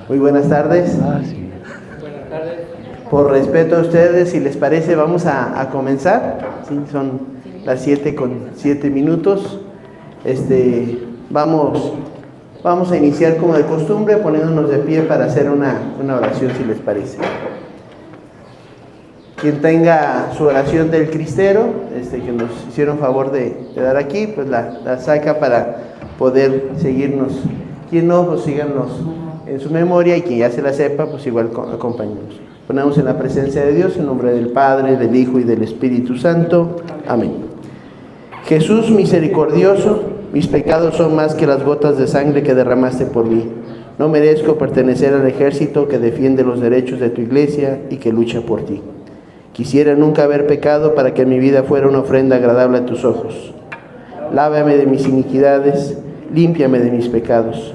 Muy buenas tardes. Sí. Buenas tardes. Por respeto a ustedes, si les parece, vamos a comenzar. Sí, son las 7:07. Vamos a iniciar como de costumbre, poniéndonos de pie para hacer una oración, si les parece. Quien tenga su oración del cristero, que nos hicieron favor de dar aquí, pues la saca para poder seguirnos. Quien no, pues síganos en su memoria, y quien ya se la sepa, pues igual acompañemos. Ponemos en la presencia de Dios, en nombre del Padre, del Hijo y del Espíritu Santo. Amén. Jesús misericordioso, mis pecados son más que las gotas de sangre que derramaste por mí. No merezco pertenecer al ejército que defiende los derechos de tu iglesia y que lucha por ti. Quisiera nunca haber pecado para que mi vida fuera una ofrenda agradable a tus ojos. Lávame de mis iniquidades, límpiame de mis pecados.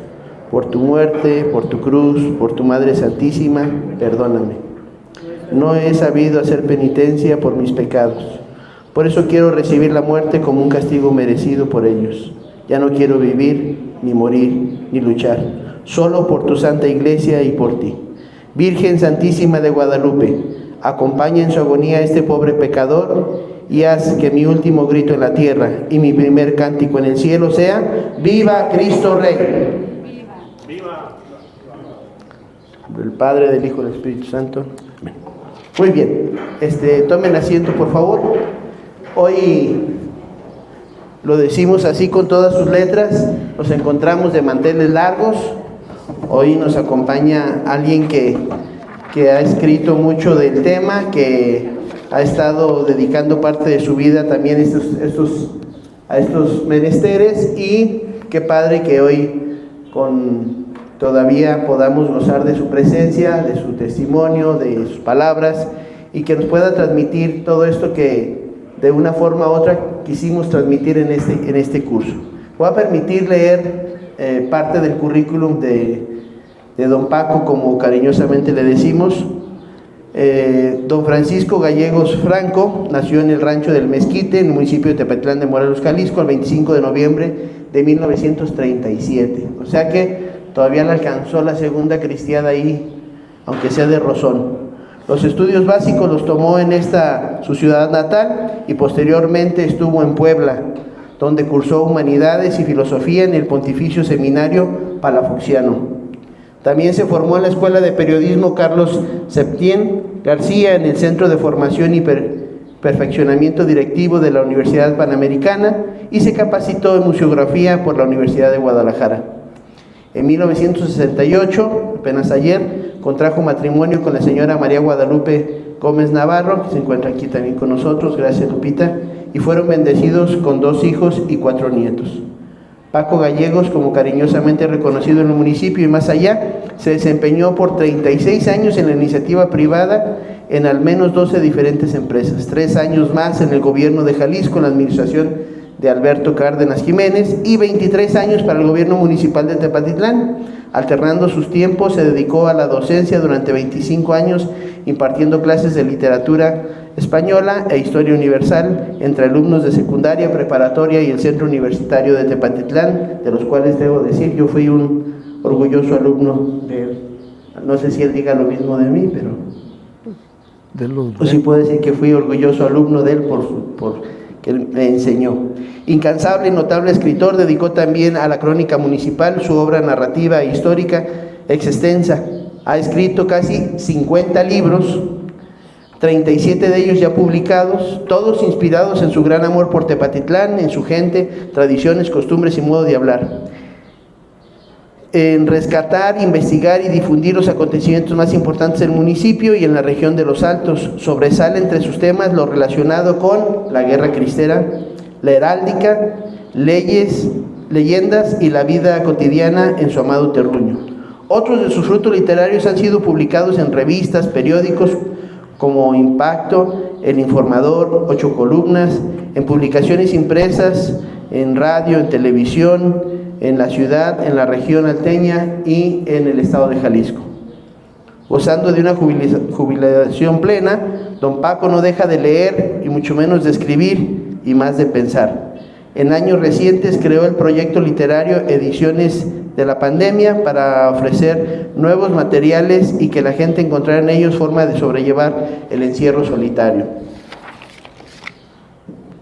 Por tu muerte, por tu cruz, por tu Madre Santísima, perdóname. No he sabido hacer penitencia por mis pecados. Por eso quiero recibir la muerte como un castigo merecido por ellos. Ya no quiero vivir, ni morir, ni luchar. Solo por tu Santa Iglesia y por ti. Virgen Santísima de Guadalupe, acompaña en su agonía a este pobre pecador y haz que mi último grito en la tierra y mi primer cántico en el cielo sea: ¡Viva Cristo Rey! ¡Viva! Del Padre, del Hijo y del Espíritu Santo. Amén. Muy bien, tomen asiento, por favor. Hoy lo decimos así con todas sus letras, nos encontramos de manteles largos. Hoy nos acompaña alguien que ha escrito mucho del tema, que ha estado dedicando parte de su vida también a estos menesteres, y qué padre que hoy todavía podamos gozar de su presencia, de su testimonio, de sus palabras, y que nos pueda transmitir todo esto que de una forma u otra quisimos transmitir en este curso. Voy a permitir leer parte del currículum de don Paco, como cariñosamente le decimos. Don Francisco Gallegos Franco nació en el rancho del Mezquite, en el municipio de Tepatitlán de Morelos, Jalisco, el 25 de noviembre de 1937. O sea que todavía le alcanzó la segunda cristiada ahí, aunque sea de rozón. Los estudios básicos los tomó en su ciudad natal, y posteriormente estuvo en Puebla, donde cursó Humanidades y Filosofía en el Pontificio Seminario Palafoxiano. También se formó en la Escuela de Periodismo Carlos Septién García, en el Centro de Formación y Perfeccionamiento Directivo de la Universidad Panamericana, y se capacitó en Museografía por la Universidad de Guadalajara. En 1968, apenas ayer, contrajo matrimonio con la señora María Guadalupe Gómez Navarro, que se encuentra aquí también con nosotros. Gracias, Lupita. Y fueron bendecidos con 2 hijos y 4 nietos. Paco Gallegos, como cariñosamente reconocido en el municipio y más allá, se desempeñó por 36 años en la iniciativa privada en al menos 12 diferentes empresas, 3 años más en el gobierno de Jalisco, en la administración de Alberto Cárdenas Jiménez, y 23 años para el gobierno municipal de Tepatitlán. Alternando sus tiempos, se dedicó a la docencia durante 25 años, impartiendo clases de literatura española e historia universal entre alumnos de secundaria, preparatoria y el centro universitario de Tepatitlán, de los cuales debo decir, yo fui un orgulloso alumno de él. No sé si él diga lo mismo de mí, pero pues sí puedo decir que fui orgulloso alumno de él por que él me enseñó. Incansable y notable escritor, dedicó también a la crónica municipal su obra narrativa e histórica extensa. Ha escrito casi 50 libros, 37 de ellos ya publicados, todos inspirados en su gran amor por Tepatitlán, en su gente, tradiciones, costumbres y modo de hablar. En rescatar, investigar y difundir los acontecimientos más importantes del municipio y en la región de los Altos. Sobresale entre sus temas lo relacionado con la guerra cristera, la heráldica, leyes, leyendas y la vida cotidiana en su amado terruño. Otros de sus frutos literarios han sido publicados en revistas, periódicos como Impacto, El Informador, 8 columnas, en publicaciones impresas, en radio, en televisión, en la ciudad, en la región alteña y en el estado de Jalisco. Gozando de una jubilación plena, don Paco no deja de leer y mucho menos de escribir y más de pensar. En años recientes creó el proyecto literario Ediciones de la pandemia para ofrecer nuevos materiales y que la gente encontrara en ellos forma de sobrellevar el encierro solitario.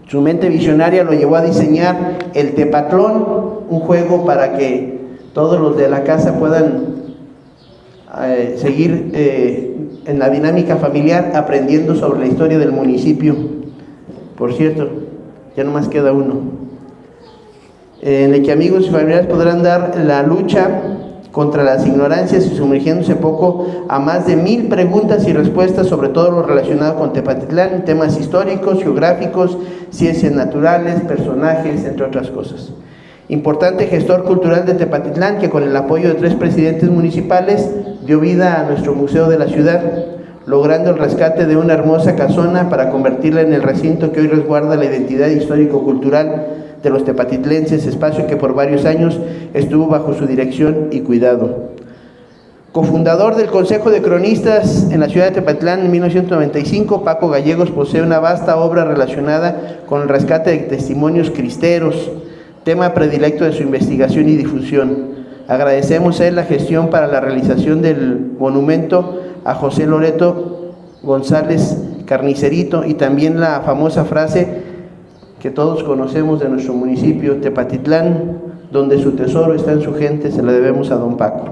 Su mente visionaria lo llevó a diseñar el Tepatlón, un juego para que todos los de la casa puedan seguir en la dinámica familiar aprendiendo sobre la historia del municipio. Por cierto, ya nomás queda uno, en el que amigos y familiares podrán dar la lucha contra las ignorancias y sumergiéndose poco a más de 1000 preguntas y respuestas sobre todo lo relacionado con Tepatitlán, temas históricos, geográficos, ciencias naturales, personajes, entre otras cosas. Importante gestor cultural de Tepatitlán que con el apoyo de 3 presidentes municipales dio vida a nuestro museo de la ciudad, logrando el rescate de una hermosa casona para convertirla en el recinto que hoy resguarda la identidad histórico-cultural de los tepatitlenses, espacio que por varios años estuvo bajo su dirección y cuidado. Cofundador del Consejo de Cronistas en la ciudad de Tepatitlán en 1995, Paco Gallegos posee una vasta obra relacionada con el rescate de testimonios cristeros, tema predilecto de su investigación y difusión. Agradecemos a él la gestión para la realización del monumento a José Loreto González Carnicerito y también la famosa frase que todos conocemos de nuestro municipio, Tepatitlán, donde su tesoro está en su gente, se la debemos a don Paco.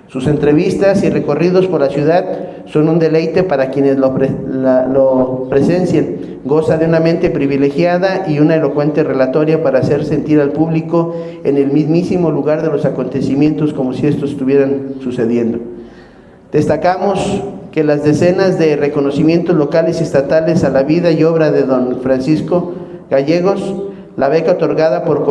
Sus entrevistas y recorridos por la ciudad son un deleite para quienes lo presencien. Goza de una mente privilegiada y una elocuente relatoria para hacer sentir al público en el mismísimo lugar de los acontecimientos como si estos estuvieran sucediendo. Destacamos que las decenas de reconocimientos locales y estatales a la vida y obra de don Francisco Gallegos, la beca otorgada por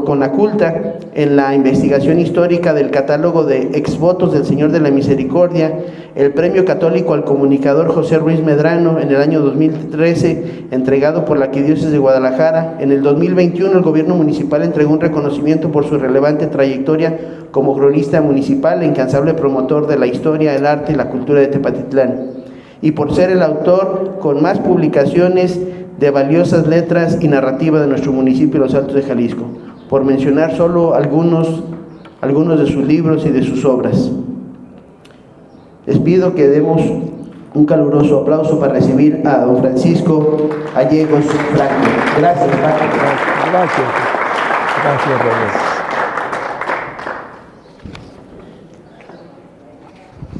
Conaculta en la investigación histórica del catálogo de exvotos del Señor de la Misericordia, el premio católico al comunicador José Ruiz Medrano en el año 2013, entregado por la Arquidiócesis de Guadalajara. En el 2021 el gobierno municipal entregó un reconocimiento por su relevante trayectoria como cronista municipal, incansable promotor de la historia, el arte y la cultura de Tepatitlán, y por ser el autor con más publicaciones de valiosas letras y narrativa de nuestro municipio, Los Altos de Jalisco, por mencionar solo algunos de sus libros y de sus obras. Les pido que demos un caluroso aplauso para recibir a don Francisco Gallegos Franco. Gracias, Paco. Gracias. Gracias, Roberto.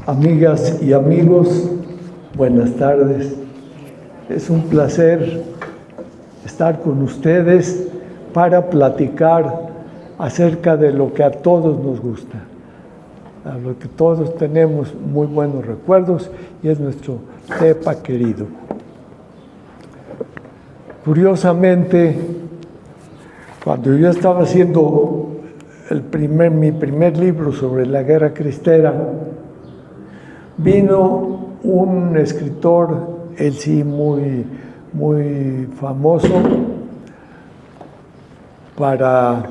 Amigas y amigos, buenas tardes. Es un placer estar con ustedes para platicar acerca de lo que a todos nos gusta, a lo que todos tenemos muy buenos recuerdos, y es nuestro Tepa querido. Curiosamente, cuando yo estaba haciendo mi primer libro sobre la guerra cristera, vino un escritor, él sí muy famoso, para...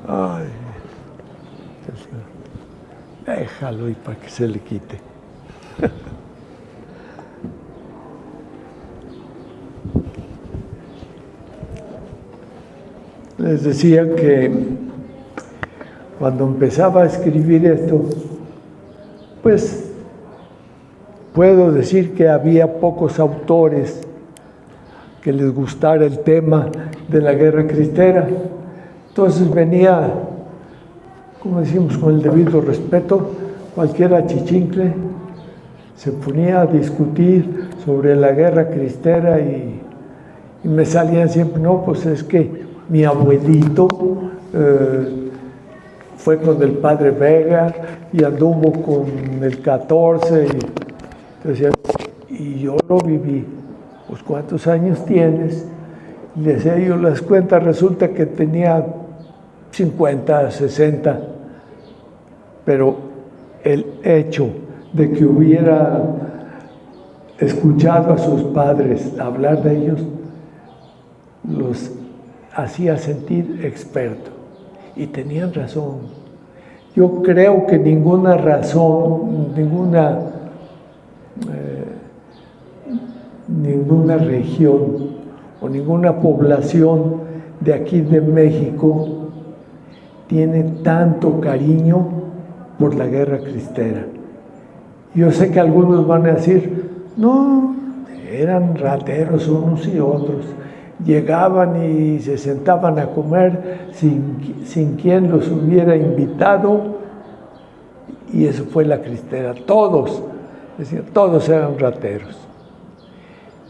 Ay, déjalo y para que se le quite. Les decía que cuando empezaba a escribir esto, pues puedo decir que había pocos autores que les gustara el tema de la guerra cristera. Entonces venía, como decimos, con el debido respeto, cualquier achichincle se ponía a discutir sobre la guerra cristera y me salían siempre, no, pues es que mi abuelito fue con el padre Vega y anduvo con el 14 y yo lo viví. Pues ¿cuántos años tienes? Y le decía yo las cuentas, resulta que tenía 50, 60, pero el hecho de que hubiera escuchado a sus padres hablar de ellos los hacía sentir expertos, y tenían razón. Yo creo que ninguna razón, ninguna región o ninguna población de aquí de México tiene tanto cariño por la guerra cristera. Yo sé que algunos van a decir, no, eran rateros unos y otros. Llegaban y se sentaban a comer sin quien los hubiera invitado, y eso fue la cristera. Todos, es decir, todos eran rateros.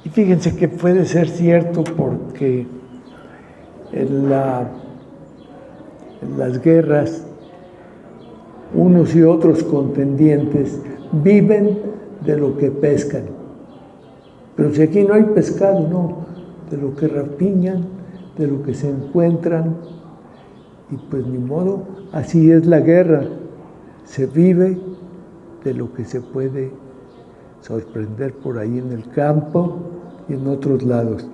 Y fíjense que puede ser cierto porque en las guerras, unos y otros contendientes viven de lo que pescan. Pero si aquí no hay pescado, no, de lo que rapiñan, de lo que se encuentran, y pues ni modo, así es la guerra. Se vive de lo que se puede sorprender por ahí en el campo y en otros lados.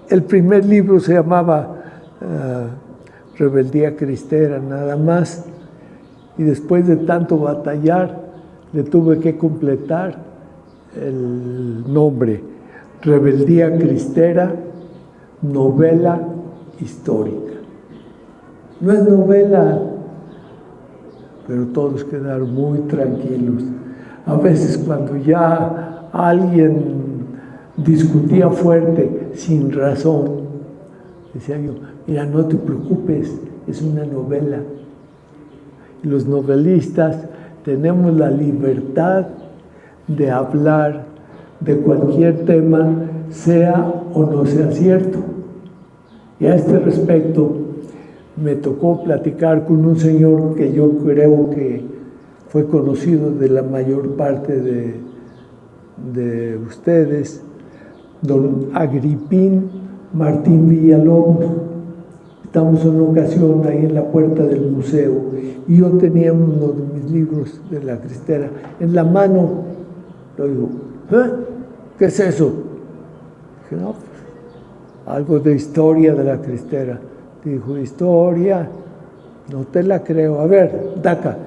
El primer libro se llamaba Rebeldía Cristera, nada más, y después de tanto batallar, le tuve que completar el nombre, Rebeldía Cristera, novela histórica. No es novela, pero todos quedaron muy tranquilos. A veces cuando ya alguien discutía fuerte, sin razón, decía yo, mira, no te preocupes, es una novela. Y los novelistas tenemos la libertad de hablar de cualquier tema, sea o no sea cierto. Y a este respecto, me tocó platicar con un señor que yo creo que fue conocido de la mayor parte de ustedes, don Agripín Martín Villalobos. Estamos en una ocasión ahí en la puerta del museo y yo tenía uno de mis libros de la cristera en la mano. Le digo, ¿qué es eso? Dije, no, pues, algo de historia de la cristera. Dijo, historia, no te la creo. A ver, daca.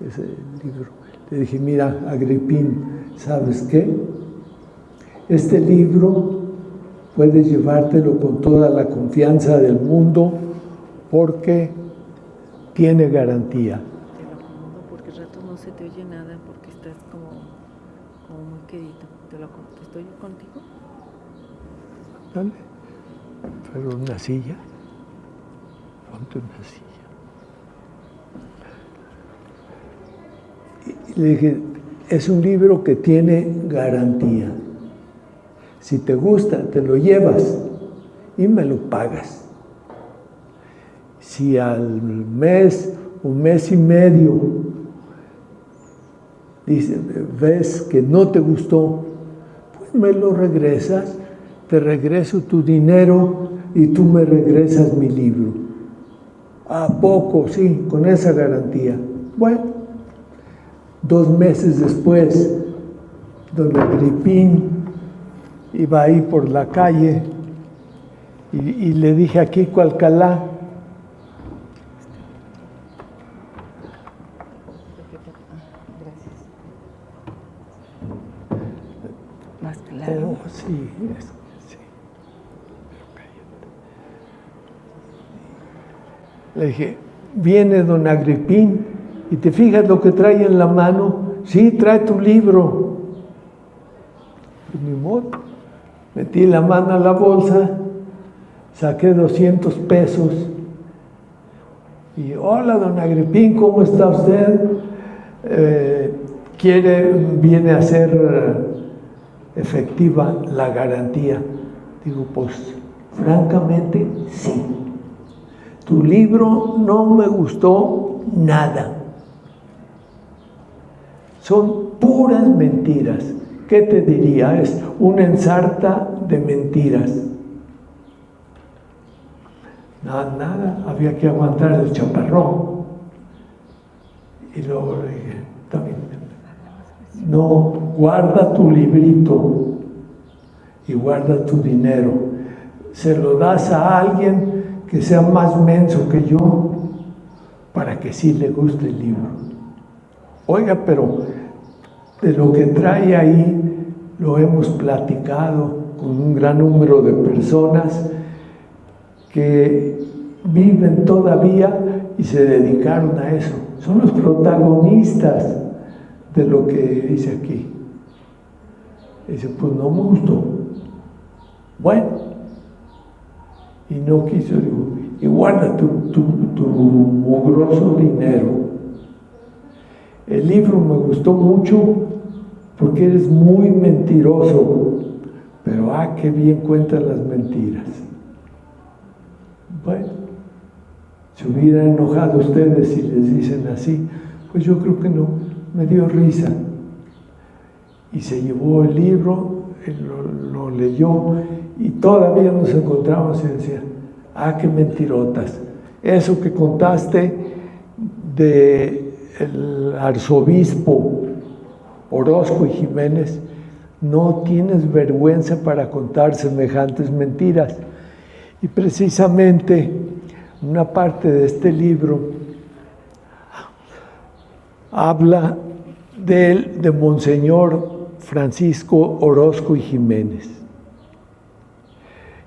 Ese libro. Le dije, mira, Agripín, ¿sabes qué? Este libro puedes llevártelo con toda la confianza del mundo porque tiene garantía. Te lo acomodo porque al rato no se te oye nada porque estás como muy quedito. ¿Estoy contigo? Dale. Pero una silla. Ponte una silla. Y le dije, es un libro que tiene garantía. Si te gusta, te lo llevas y me lo pagas. Si al mes o mes y medio ves que no te gustó, pues me lo regresas, te regreso tu dinero y tú me regresas mi libro. ¿A poco? Sí, con esa garantía. Bueno, 2 meses después, don Agripín iba ahí por la calle y le dije a Kiko Alcalá, Gracias. Más claro. Oh, sí, sí. Le dije, viene don Agripín y te fijas lo que trae en la mano. Sí, trae tu libro. Pues ni modo. Metí la mano a la bolsa, saqué 200 pesos y hola don Agripín, ¿cómo está usted? Viene a ser efectiva la garantía. Digo, pues francamente sí. Tu libro no me gustó nada. Son puras mentiras. ¿Qué te diría? Es una ensarta de mentiras. Nada, había que aguantar el chaparrón. Y luego le dije, también, no, guarda tu librito y guarda tu dinero. Se lo das a alguien que sea más menso que yo para que sí le guste el libro. Oiga, pero de lo que trae ahí lo hemos platicado con un gran número de personas que viven todavía y se dedicaron a eso. Son los protagonistas de lo que dice aquí. Dice, pues no me gustó. Bueno, y no quiso, digo, y guarda tu mugroso dinero. El libro me gustó mucho porque eres muy mentiroso, pero qué bien cuentan las mentiras. Bueno, se hubieran enojado ustedes si les dicen así, pues yo creo que no, me dio risa. Y se llevó el libro, lo leyó, y todavía nos encontramos y decía, qué mentirotas. Eso que contaste del arzobispo Orozco y Jiménez, no tienes vergüenza para contar semejantes mentiras. Y precisamente una parte de este libro habla de Monseñor Francisco Orozco y Jiménez.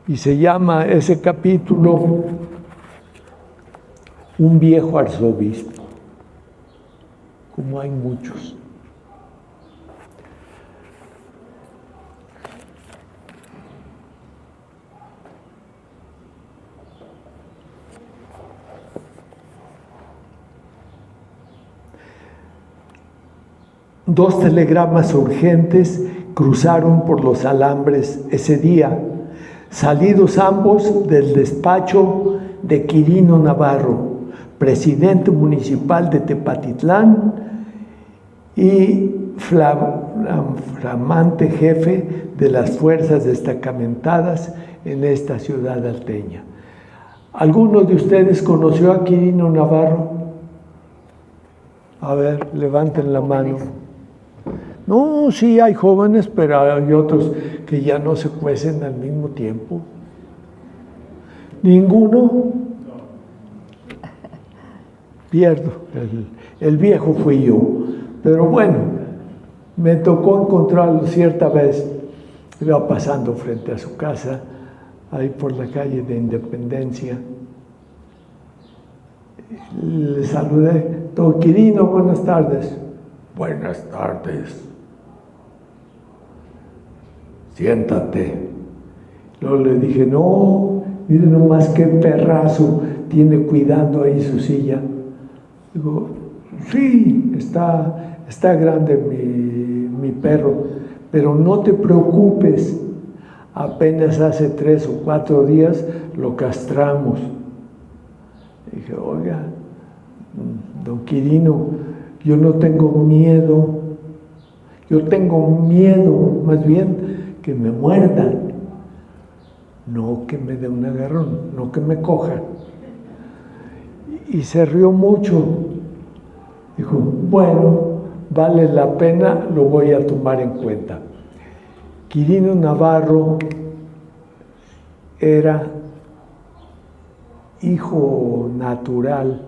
Y se llama ese capítulo Un viejo arzobispo, como hay muchos. Dos telegramas urgentes cruzaron por los alambres ese día, salidos ambos del despacho de Quirino Navarro, presidente municipal de Tepatitlán y flamante jefe de las fuerzas destacamentadas en esta ciudad alteña. ¿Alguno de ustedes conoció a Quirino Navarro? A ver, levanten la mano. No, sí hay jóvenes, pero hay otros que ya no se cuecen al mismo tiempo. ¿Ninguno? Pierdo. El viejo fui yo. Pero bueno, me tocó encontrarlo cierta vez. Iba pasando frente a su casa, ahí por la calle de Independencia. Le saludé. Don Quirino, buenas tardes. Buenas tardes. Siéntate. Luego le dije, no, mire nomás qué perrazo tiene cuidando ahí su silla. Digo, sí, está grande mi perro, pero no te preocupes, apenas hace 3 o 4 días lo castramos. Dije, oiga, don Quirino, yo no tengo miedo, yo tengo miedo más bien que me muerdan, no que me dé un agarrón, no que me cojan. Y se rió mucho. Dijo, bueno, vale la pena, lo voy a tomar en cuenta. Quirino Navarro era hijo natural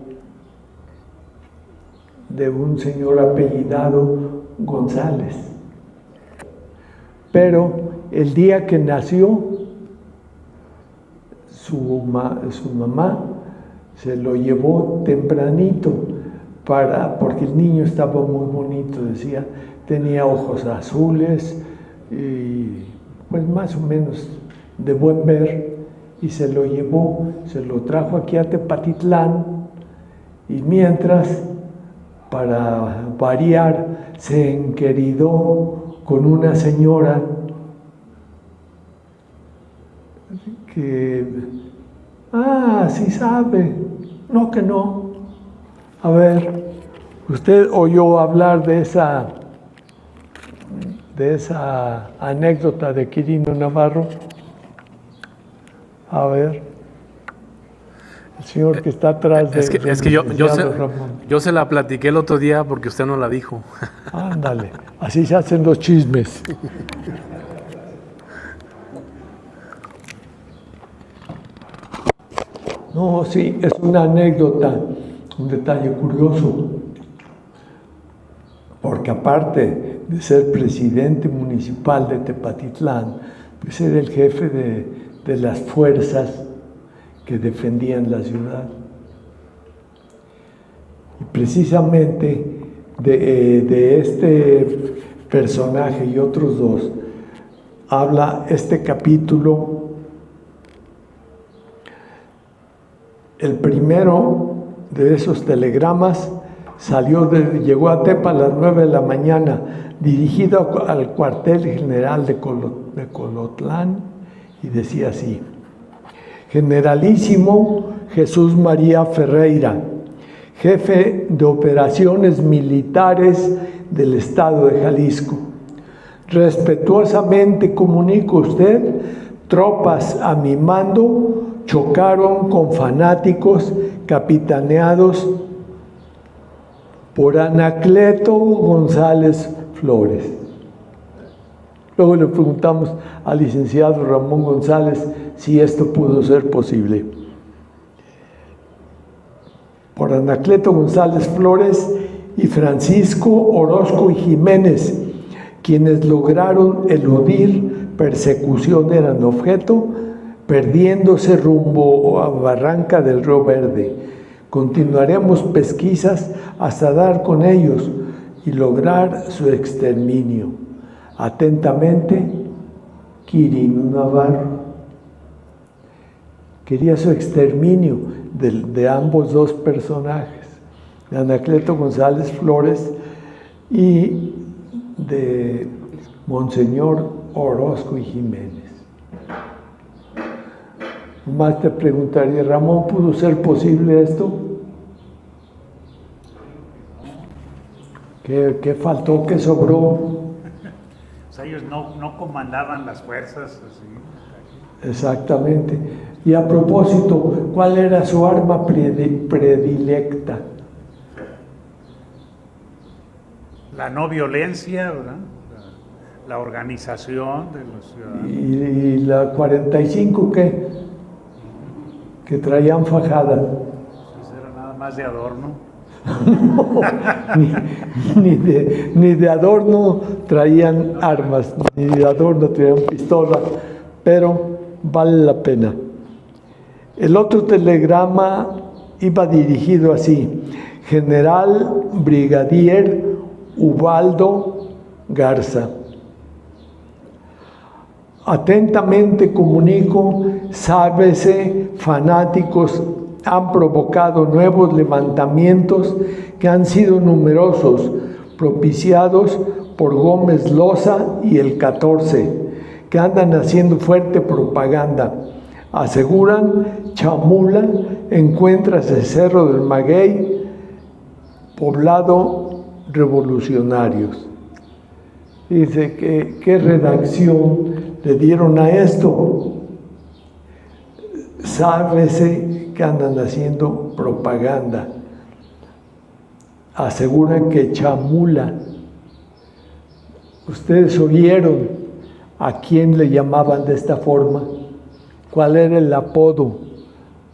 de un señor apellidado González. Pero el día que nació, su mamá se lo llevó tempranito porque el niño estaba muy bonito, decía, tenía ojos azules y pues más o menos de buen ver, y se lo llevó, se lo trajo aquí a Tepatitlán, y mientras, para variar, se enqueridó con una señora que, sí sabe, no que no. A ver, ¿usted oyó hablar de esa anécdota de Quirino Navarro? A ver, el señor que está atrás de... Es que yo se la platiqué el otro día porque usted no la dijo. Ándale, así se hacen los chismes. No, sí, es una anécdota, un detalle curioso, porque aparte de ser presidente municipal de Tepatitlán, pues era el jefe de las fuerzas que defendían la ciudad. Y precisamente de este personaje y otros dos habla este capítulo. El primero de esos telegramas llegó a Tepa a las 9 de la mañana, dirigido al cuartel general de Colotlán, y decía así: Generalísimo Jesús María Ferreira, jefe de operaciones militares del estado de Jalisco. Respetuosamente comunico a usted, tropas a mi mando chocaron con fanáticos capitaneados por Anacleto González Flores. Luego le preguntamos al licenciado Ramón González si esto pudo ser posible. Por Anacleto González Flores y Francisco Orozco y Jiménez, quienes lograron eludir persecución, eran objeto, perdiéndose rumbo a Barranca del Río Verde. Continuaremos pesquisas hasta dar con ellos y lograr su exterminio. Atentamente, Quirino Navarro. Quería su exterminio de ambos dos personajes, de Anacleto González Flores y de Monseñor Orozco y Jiménez. Más te preguntaría, Ramón, ¿pudo ser posible esto? ¿Qué faltó? ¿Qué sobró? O sea, ellos no comandaban las fuerzas así. Exactamente. Y a propósito, ¿cuál era su arma predilecta? La no violencia, ¿verdad? La organización de los ciudadanos. ¿Y la 45 qué? Que traían fajada. Pues era nada más de adorno. No, ni de adorno traían armas, ni de adorno traían pistolas, pero vale la pena. El otro telegrama iba dirigido así: General Brigadier Ubaldo Garza. Atentamente comunico, sábese, fanáticos han provocado nuevos levantamientos que han sido numerosos, propiciados por Gómez Loza y el 14, que andan haciendo fuerte propaganda. Aseguran, Chamula encuentra ese Cerro del Maguey, poblado revolucionarios. Dice que qué redacción le dieron a esto. Sábese que andan haciendo propaganda. Aseguran que Chamula. Ustedes oyeron a quién le llamaban de esta forma. ¿Cuál era el apodo?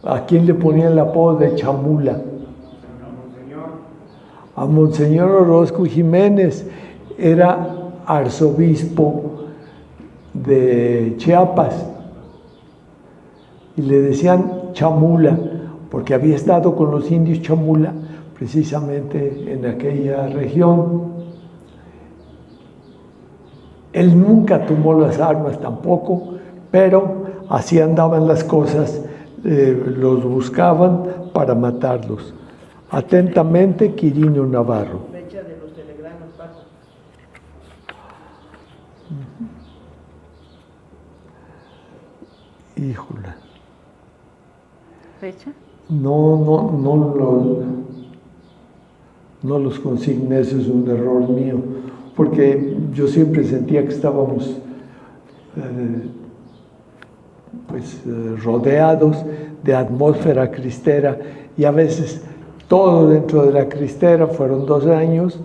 ¿A quién le ponían el apodo de Chamula? A Monseñor Orozco Jiménez. Era arzobispo de Chiapas y le decían Chamula porque había estado con los indios Chamula precisamente en aquella región. Él nunca tomó las armas tampoco, pero así andaban las cosas, los buscaban para matarlos. Atentamente, Quirino Navarro. Fecha de los telegramas, Paco. Híjole. ¿Fecha? No los consigné, eso es un error mío, porque yo siempre sentía que estábamos rodeados de atmósfera cristera, y a veces todo dentro de la cristera fueron 2 años,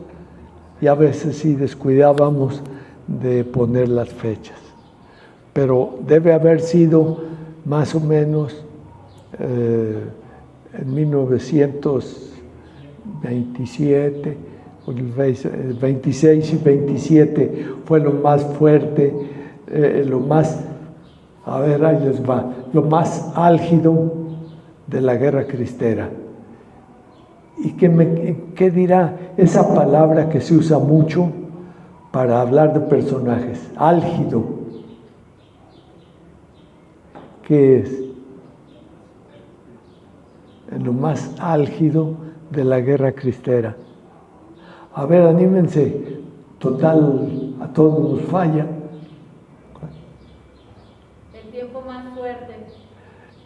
y a veces sí descuidábamos de poner las fechas. Pero debe haber sido más o menos en 1927, 26 y 27 fue lo más fuerte, lo más, a ver, ahí les va, lo más álgido de la guerra cristera. ¿Y qué dirá esa palabra que se usa mucho para hablar de personajes? Álgido. ¿Qué es? En lo más álgido de la guerra cristera. A ver, anímense. Total, a todos nos falla. El tiempo más fuerte.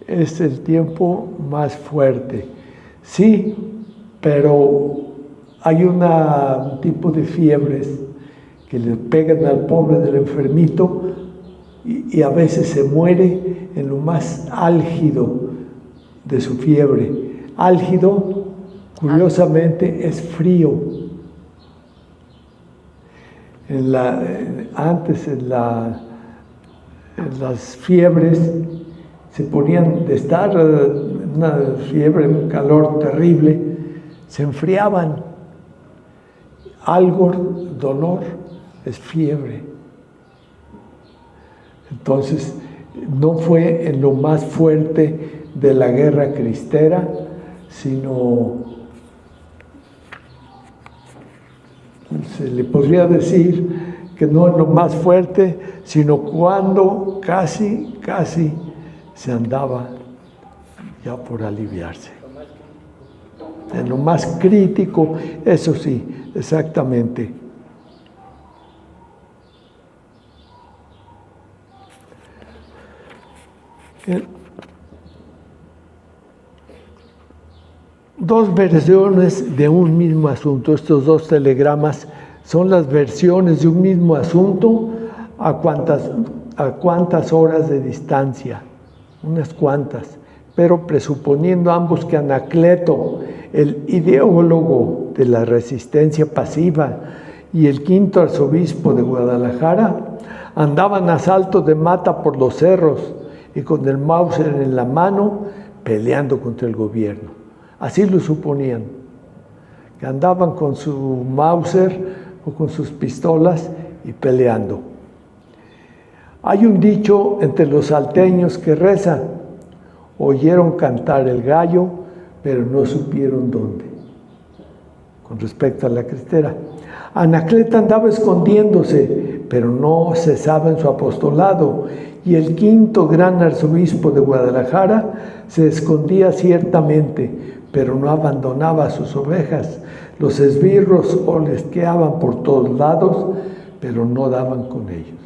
Es el tiempo más fuerte. Sí, pero hay un tipo de fiebres que le pegan al pobre del enfermito y a veces se muere en lo más álgido de su fiebre. Álgido, curiosamente, es frío. Antes en las fiebres se ponían de estar una fiebre, un calor terrible, se enfriaban. Algo, dolor, es fiebre. Entonces, no fue en lo más fuerte de la guerra cristera, sino se le podría decir que no en lo más fuerte, sino cuando casi se andaba ya por aliviarse. En lo más crítico, eso sí, exactamente. Dos versiones de un mismo asunto. Estos dos telegramas son las versiones de un mismo asunto a cuántas horas de distancia, unas cuantas, pero presuponiendo ambos que Anacleto, el ideólogo de la resistencia pasiva, y el quinto arzobispo de Guadalajara andaban a salto de mata por los cerros y con el Mauser en la mano peleando contra el gobierno. Así lo suponían, que andaban con su Mauser o con sus pistolas y peleando. Hay un dicho entre los salteños que reza: oyeron cantar el gallo, pero no supieron dónde. Con respecto a la cristera, Anacleto andaba escondiéndose, pero no cesaba en su apostolado, y el quinto gran arzobispo de Guadalajara se escondía ciertamente, pero no abandonaba a sus ovejas. Los esbirros olesqueaban por todos lados, pero no daban con ellos.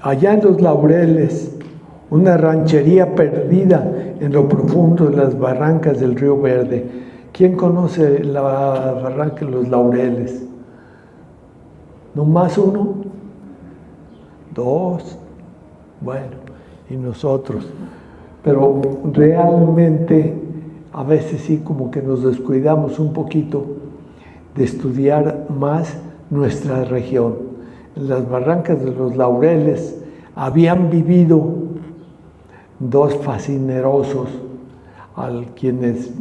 Allá en Los Laureles, una ranchería perdida en lo profundo de las barrancas del Río Verde. ¿Quién conoce la barranca de Los Laureles? ¿No más uno? ¿Dos? Bueno, y nosotros. Pero realmente a veces sí como que nos descuidamos un poquito de estudiar más nuestra región. En las barrancas de Los Laureles habían vivido dos fascinerosos a quienes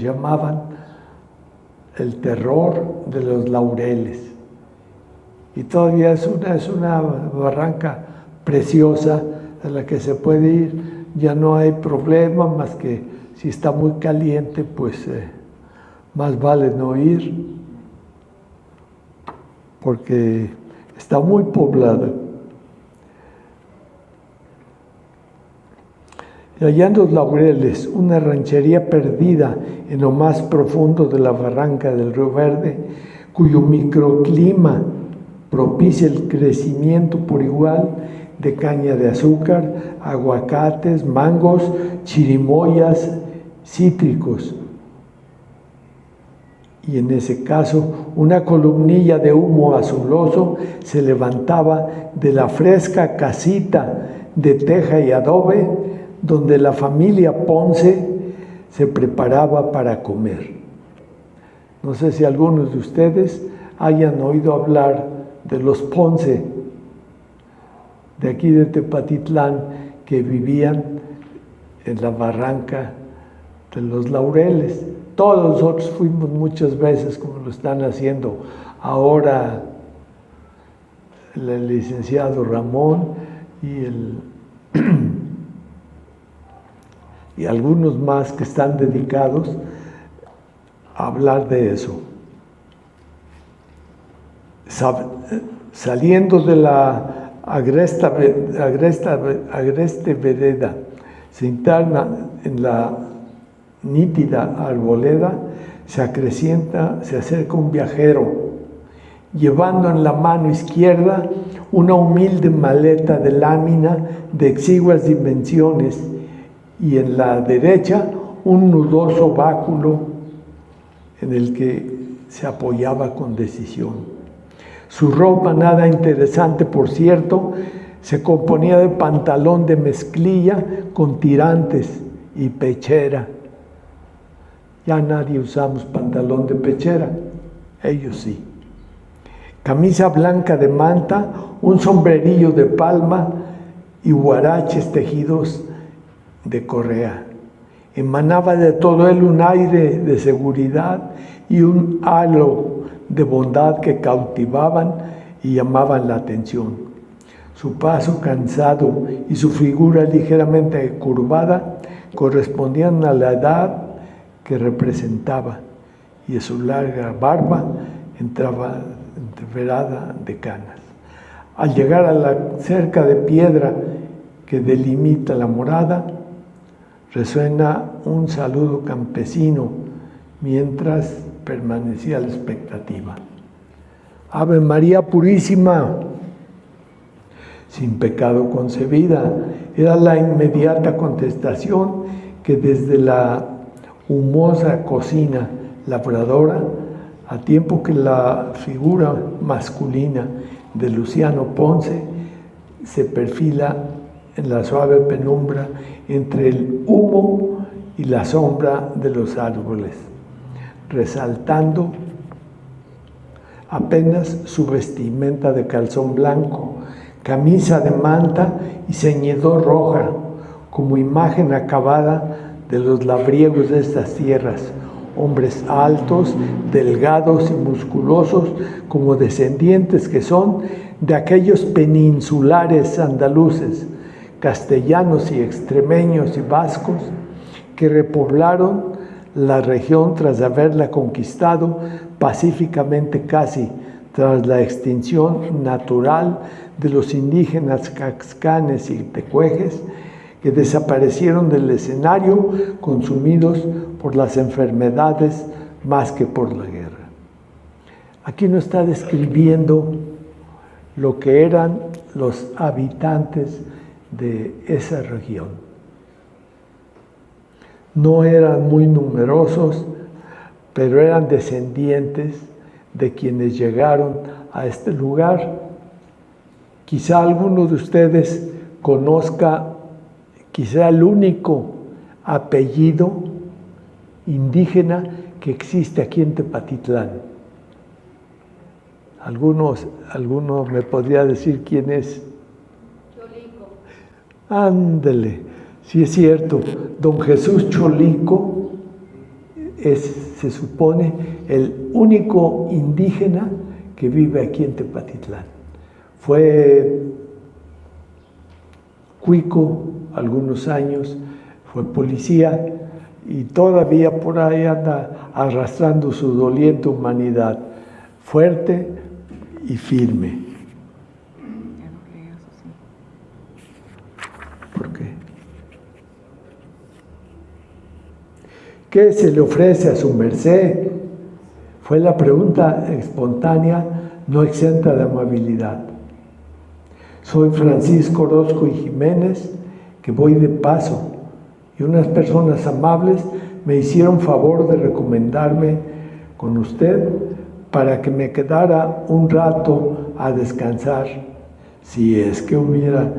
llamaban el terror de Los Laureles. Y todavía es una barranca preciosa a la que se puede ir. Ya no hay problema, más que si está muy caliente, pues más vale no ir, porque está muy poblada. Y allá en Los Laureles, una ranchería perdida en lo más profundo de la barranca del Río Verde, cuyo microclima propicia el crecimiento por igual de caña de azúcar, aguacates, mangos, chirimoyas, cítricos. Y en ese caso, una columnilla de humo azuloso se levantaba de la fresca casita de teja y adobe donde la familia Ponce se preparaba para comer. No sé si algunos de ustedes hayan oído hablar de los Ponce, de aquí de Tepatitlán, que vivían en la barranca de Los Laureles. Todos nosotros fuimos muchas veces, como lo están haciendo ahora el licenciado Ramón y algunos más que están dedicados a hablar de eso. Saliendo de la agreste vereda, se interna en la nítida arboleda, se acrecienta, se acerca un viajero, llevando en la mano izquierda una humilde maleta de lámina de exiguas dimensiones y en la derecha un nudoso báculo en el que se apoyaba con decisión. Su ropa, nada interesante por cierto, se componía de pantalón de mezclilla con tirantes y pechera. Ya nadie usamos pantalón de pechera, ellos sí. Camisa blanca de manta, un sombrerillo de palma y huaraches tejidos de correa. Emanaba de todo él un aire de seguridad y un halo de bondad que cautivaban y llamaban la atención. Su paso cansado y su figura ligeramente curvada correspondían a la edad que representaba, y su larga barba entraba entreverada de canas. Al llegar a la cerca de piedra que delimita la morada, resuena un saludo campesino mientras permanecía a la expectativa. Ave María Purísima, sin pecado concebida, era la inmediata contestación que desde la humosa cocina labradora, a tiempo que la figura masculina de Luciano Ponce se perfila en la suave penumbra entre el humo y la sombra de los árboles, resaltando apenas su vestimenta de calzón blanco, camisa de manta y ceñidor roja, como imagen acabada de los labriegos de estas tierras, hombres altos, delgados y musculosos, como descendientes que son de aquellos peninsulares andaluces, castellanos y extremeños y vascos, que repoblaron la región tras haberla conquistado pacíficamente casi tras la extinción natural de los indígenas caxcanes y tecuejes, que desaparecieron del escenario consumidos por las enfermedades más que por la guerra. Aquí no está describiendo lo que eran los habitantes de esa región. No eran muy numerosos, pero eran descendientes de quienes llegaron a este lugar. Quizá alguno de ustedes conozca quizá el único apellido indígena que existe aquí en Tepatitlán. ¿Alguno me podría decir quién es? Cholico. Ándele, sí es cierto, don Jesús Cholico es, se supone, el único indígena que vive aquí en Tepatitlán. Fue cuico algunos años, fue policía y todavía por ahí anda arrastrando su doliente humanidad, fuerte y firme. ¿Por qué? ¿Qué se le ofrece a su merced? Fue la pregunta espontánea, no exenta de amabilidad. Soy Francisco Orozco y Jiménez, que voy de paso, y unas personas amables me hicieron favor de recomendarme con usted para que me quedara un rato a descansar, si es que hubiera,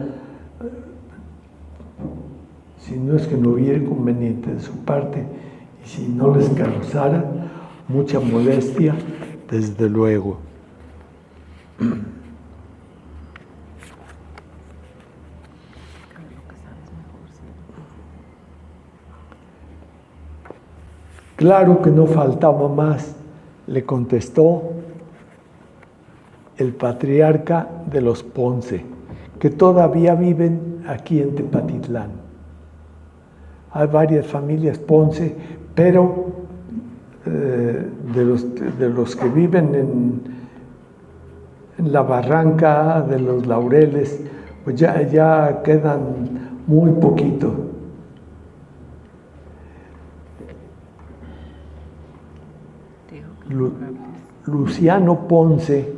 si no es que no hubiera inconveniente de su parte, y si no les causara mucha molestia, desde luego. Claro que no faltaba más, le contestó el patriarca de los Ponce, que todavía viven aquí en Tepatitlán. Hay varias familias Ponce, pero de los que viven en la barranca de los Laureles, pues ya quedan muy poquito. Luciano Ponce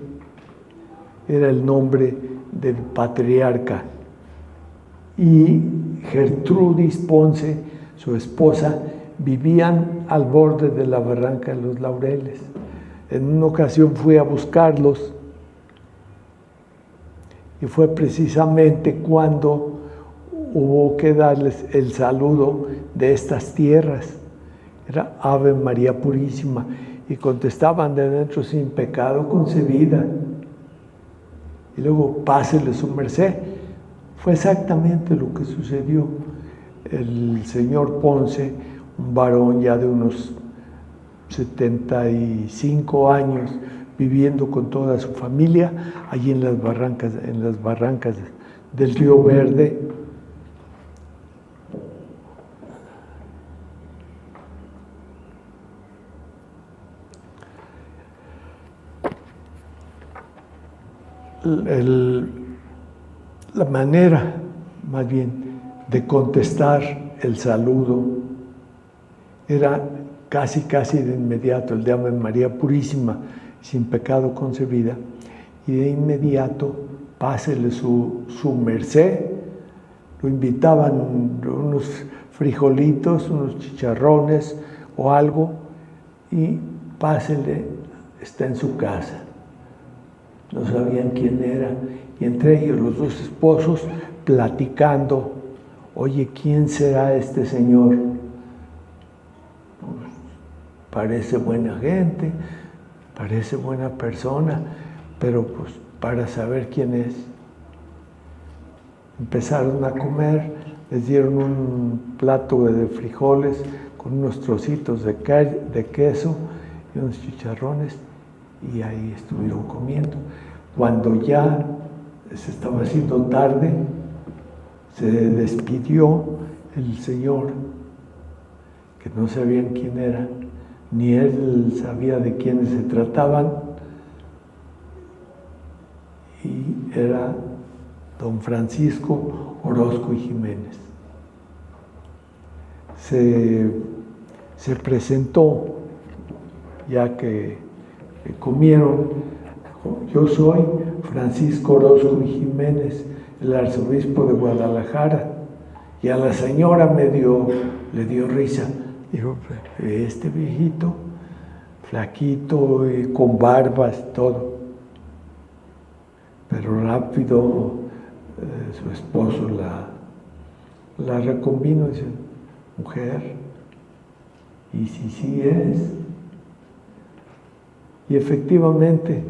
era el nombre del patriarca y Gertrudis Ponce, su esposa, vivían al borde de la barranca de los Laureles. En una ocasión fui a buscarlos y fue precisamente cuando hubo que darles el saludo de estas tierras. Era Ave María Purísima, y contestaban de dentro: sin pecado concebida. Y luego: pásele su merced. Fue exactamente lo que sucedió. El señor Ponce, un varón ya de unos 75 años, viviendo con toda su familia allí en las barrancas del Río Verde. La manera, más bien, de contestar el saludo era casi de inmediato, el de Ave María Purísima, sin pecado concebida, y de inmediato: pásele su merced. Lo invitaban unos frijolitos, unos chicharrones o algo, y pásele, está en su casa. No sabían quién era, y entre ellos los dos esposos platicando: oye, ¿quién será este señor? Parece buena gente, parece buena persona, pero pues para saber quién es. Empezaron a comer, les dieron un plato de frijoles con unos trocitos de queso y unos chicharrones, y ahí estuvieron comiendo. Cuando ya se estaba haciendo tarde, se despidió el señor, que no sabían quién era, ni él sabía de quiénes se trataban, y era don Francisco Orozco y Jiménez. Se presentó, ya que comieron: yo soy Francisco Orozco y Jiménez, el arzobispo de Guadalajara. Y a la señora le dio risa. Dijo: este viejito, flaquito, con barbas, todo. Pero rápido su esposo la reconvino y dice: mujer, y si sí es. Y efectivamente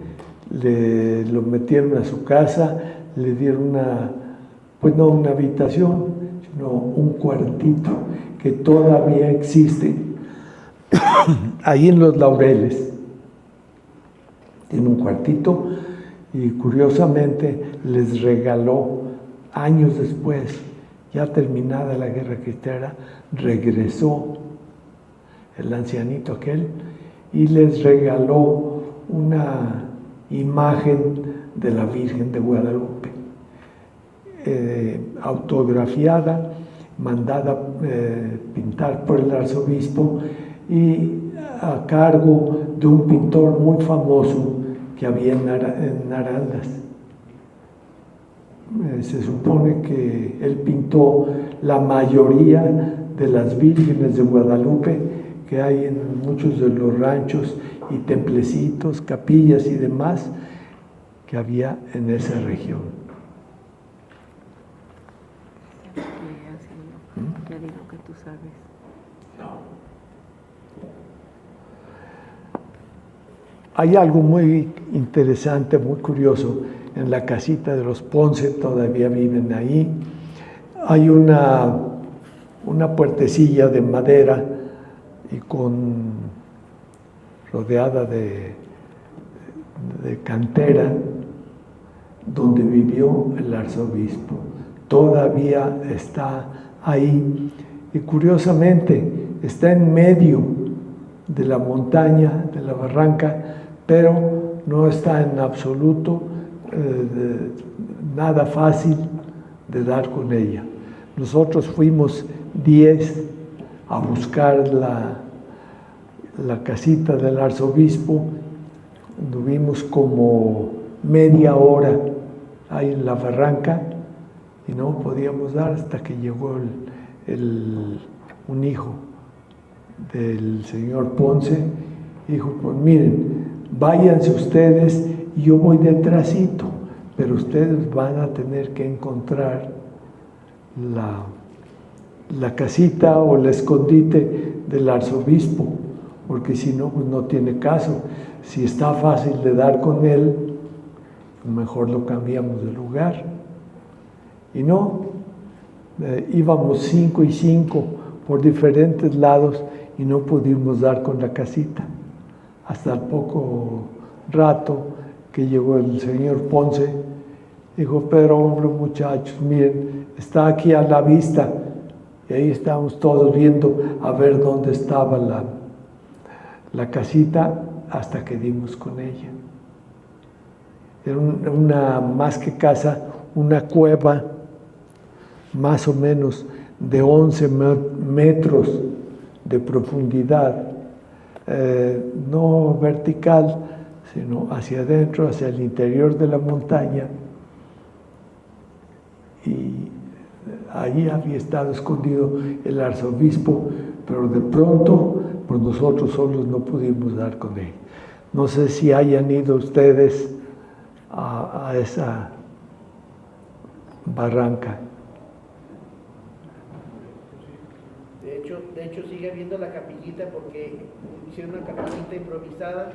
lo metieron a su casa, le dieron no una habitación, sino un cuartito que todavía existe ahí en los Laureles. Tiene un cuartito, y curiosamente les regaló, años después, ya terminada la guerra cristera, regresó el ancianito aquel y les regaló una imagen de la Virgen de Guadalupe, autografiada, mandada pintar por el arzobispo y a cargo de un pintor muy famoso que había en Arandas. Se supone que él pintó la mayoría de las vírgenes de Guadalupe que hay en muchos de los ranchos y templecitos, capillas y demás que había en esa región. Ya digo que tú sabes. Hay algo muy interesante, muy curioso. En la casita de los Ponce, todavía viven ahí. Hay una puertecilla de madera y rodeada de cantera, donde vivió el arzobispo. Todavía está ahí y curiosamente está en medio de la montaña, de la barranca, pero no está en absoluto nada fácil de dar con ella. Nosotros fuimos 10 a buscar la casita del arzobispo. Tuvimos como media hora ahí en la barranca y no podíamos dar hasta que llegó un hijo del señor Ponce. Dijo, pues miren, váyanse ustedes y yo voy detrásito, pero ustedes van a tener que encontrar la casita o el escondite del arzobispo, porque si no, pues no tiene caso. Si está fácil de dar con él, mejor lo cambiamos de lugar. Y no, íbamos 5 y 5 por diferentes lados y no pudimos dar con la casita. Hasta el poco rato que llegó el señor Ponce, dijo, pero hombre, muchachos, miren, está aquí a la vista. Y ahí estábamos todos viendo a ver dónde estaba la casita hasta que dimos con ella. Era una, más que casa, una cueva más o menos de 11 metros de profundidad, no vertical, sino hacia adentro, hacia el interior de la montaña. Y ahí había estado escondido el arzobispo, pero de pronto, pues nosotros solos no pudimos dar con él. No sé si hayan ido ustedes a esa barranca. De hecho sigue habiendo la capillita porque hicieron una capillita improvisada,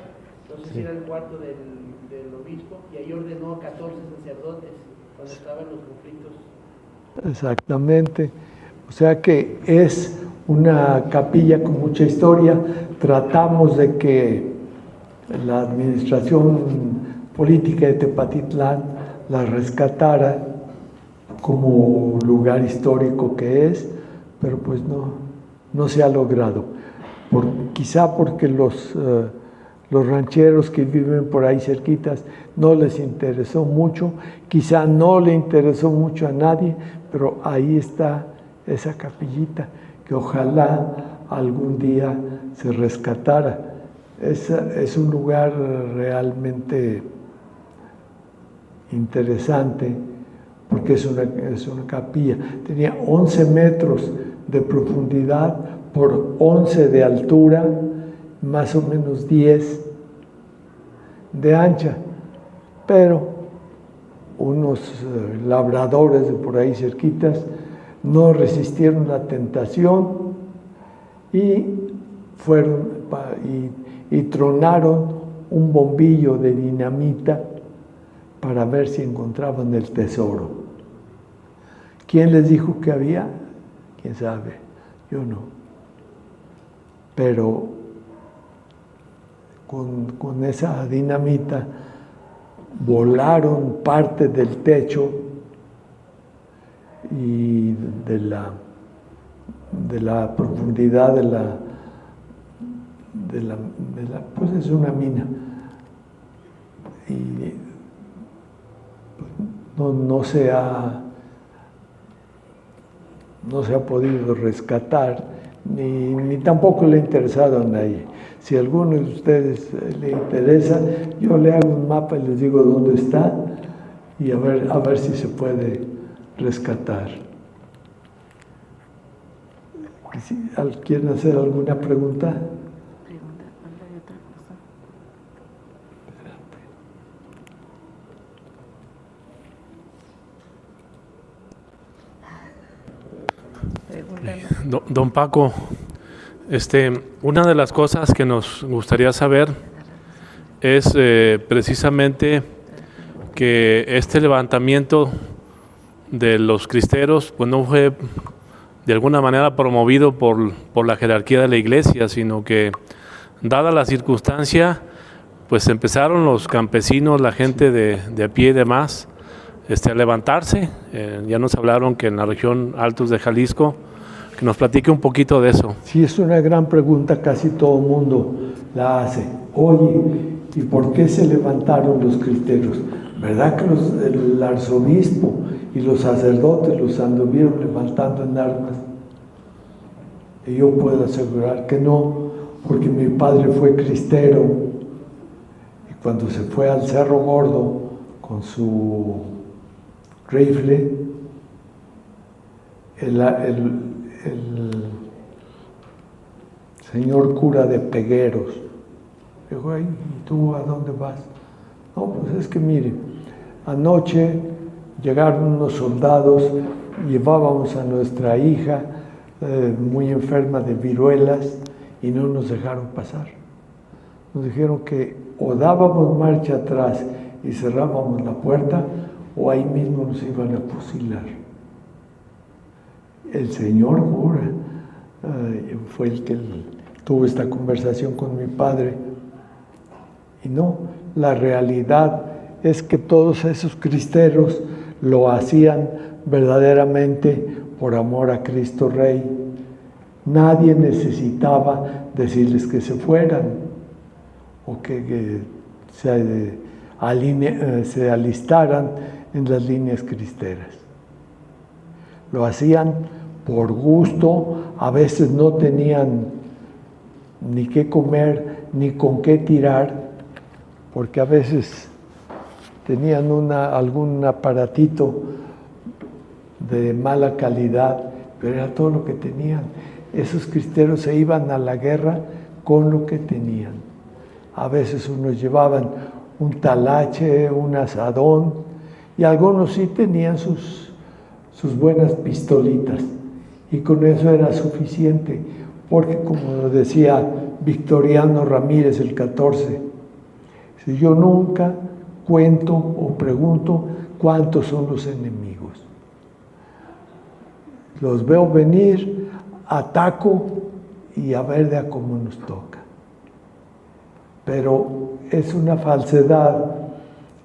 entonces era el cuarto del obispo y ahí ordenó a 14 sacerdotes cuando estaban los conflictos. Exactamente, o sea que es una capilla con mucha historia. Tratamos de que la administración política de Tepatitlán la rescatara como lugar histórico que es, pero pues no se ha logrado. Quizá porque los rancheros que viven por ahí cerquitas no les interesó mucho, quizá no le interesó mucho a nadie, pero ahí está esa capillita que ojalá algún día se rescatara. Es un lugar realmente interesante porque es una capilla. Tenía 11 metros de profundidad por 11 de altura, más o menos 10 de ancha, pero unos labradores de por ahí cerquitas no resistieron la tentación y fueron y tronaron un bombillo de dinamita para ver si encontraban el tesoro. ¿Quién les dijo que había? ¿Quién sabe? Yo no. Pero con esa dinamita volaron parte del techo y de la profundidad pues es una mina. Y no se ha podido rescatar, ni tampoco le ha interesado a nadie. Si a alguno de ustedes le interesa, yo le hago un mapa y les digo dónde está y a ver si se puede rescatar. ¿Quieren hacer alguna pregunta? Don Paco, una de las cosas que nos gustaría saber es precisamente que este levantamiento de los cristeros pues no fue de alguna manera promovido por la jerarquía de la iglesia, sino que dada la circunstancia pues empezaron los campesinos, la gente de a pie y demás a levantarse. Ya nos hablaron que en la región Altos de Jalisco, que nos platique un poquito de eso. Sí, es una gran pregunta, casi todo el mundo la hace. Oye, ¿y por qué se levantaron los cristeros? ¿Verdad que el arzobispo y los sacerdotes los anduvieron levantando en armas? Y yo puedo asegurar que no, porque mi padre fue cristero y cuando se fue al Cerro Gordo con su rifle, el señor cura de Pegueros dijo: ay, ¿y tú a dónde vas? No, pues es que mire, anoche llegaron unos soldados, llevábamos a nuestra hija muy enferma de viruelas y no nos dejaron pasar. Nos dijeron que o dábamos marcha atrás y cerrábamos la puerta, o ahí mismo nos iban a fusilar. El señor cura fue el que tuvo esta conversación con mi padre. Y no, la realidad es que todos esos cristeros lo hacían verdaderamente por amor a Cristo Rey. Nadie necesitaba decirles que se fueran o que se alistaran en las líneas cristeras. Lo hacían por gusto, a veces no tenían ni qué comer ni con qué tirar, porque a veces tenían algún aparatito de mala calidad, pero era todo lo que tenían. Esos cristeros se iban a la guerra con lo que tenían. A veces unos llevaban un talache, un asadón, y algunos sí tenían sus buenas pistolitas, y con eso era suficiente, porque como decía Victoriano Ramírez el 14, si yo nunca cuento o pregunto cuántos son los enemigos. Los veo venir, ataco y a ver de a cómo nos toca. Pero es una falsedad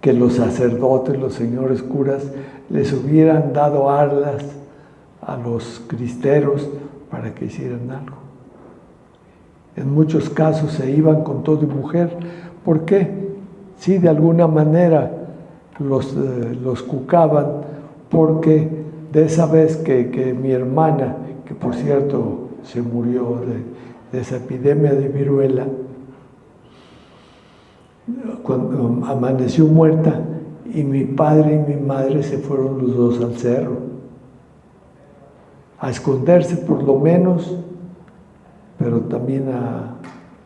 que los sacerdotes, los señores curas, les hubieran dado alas a los cristeros para que hicieran algo. En muchos casos se iban con todo y mujer. ¿Por qué? Sí, de alguna manera los cucaban, porque de esa vez que mi hermana, que por cierto se murió de esa epidemia de viruela, cuando amaneció muerta, y mi padre y mi madre se fueron los dos al cerro a esconderse por lo menos, pero también a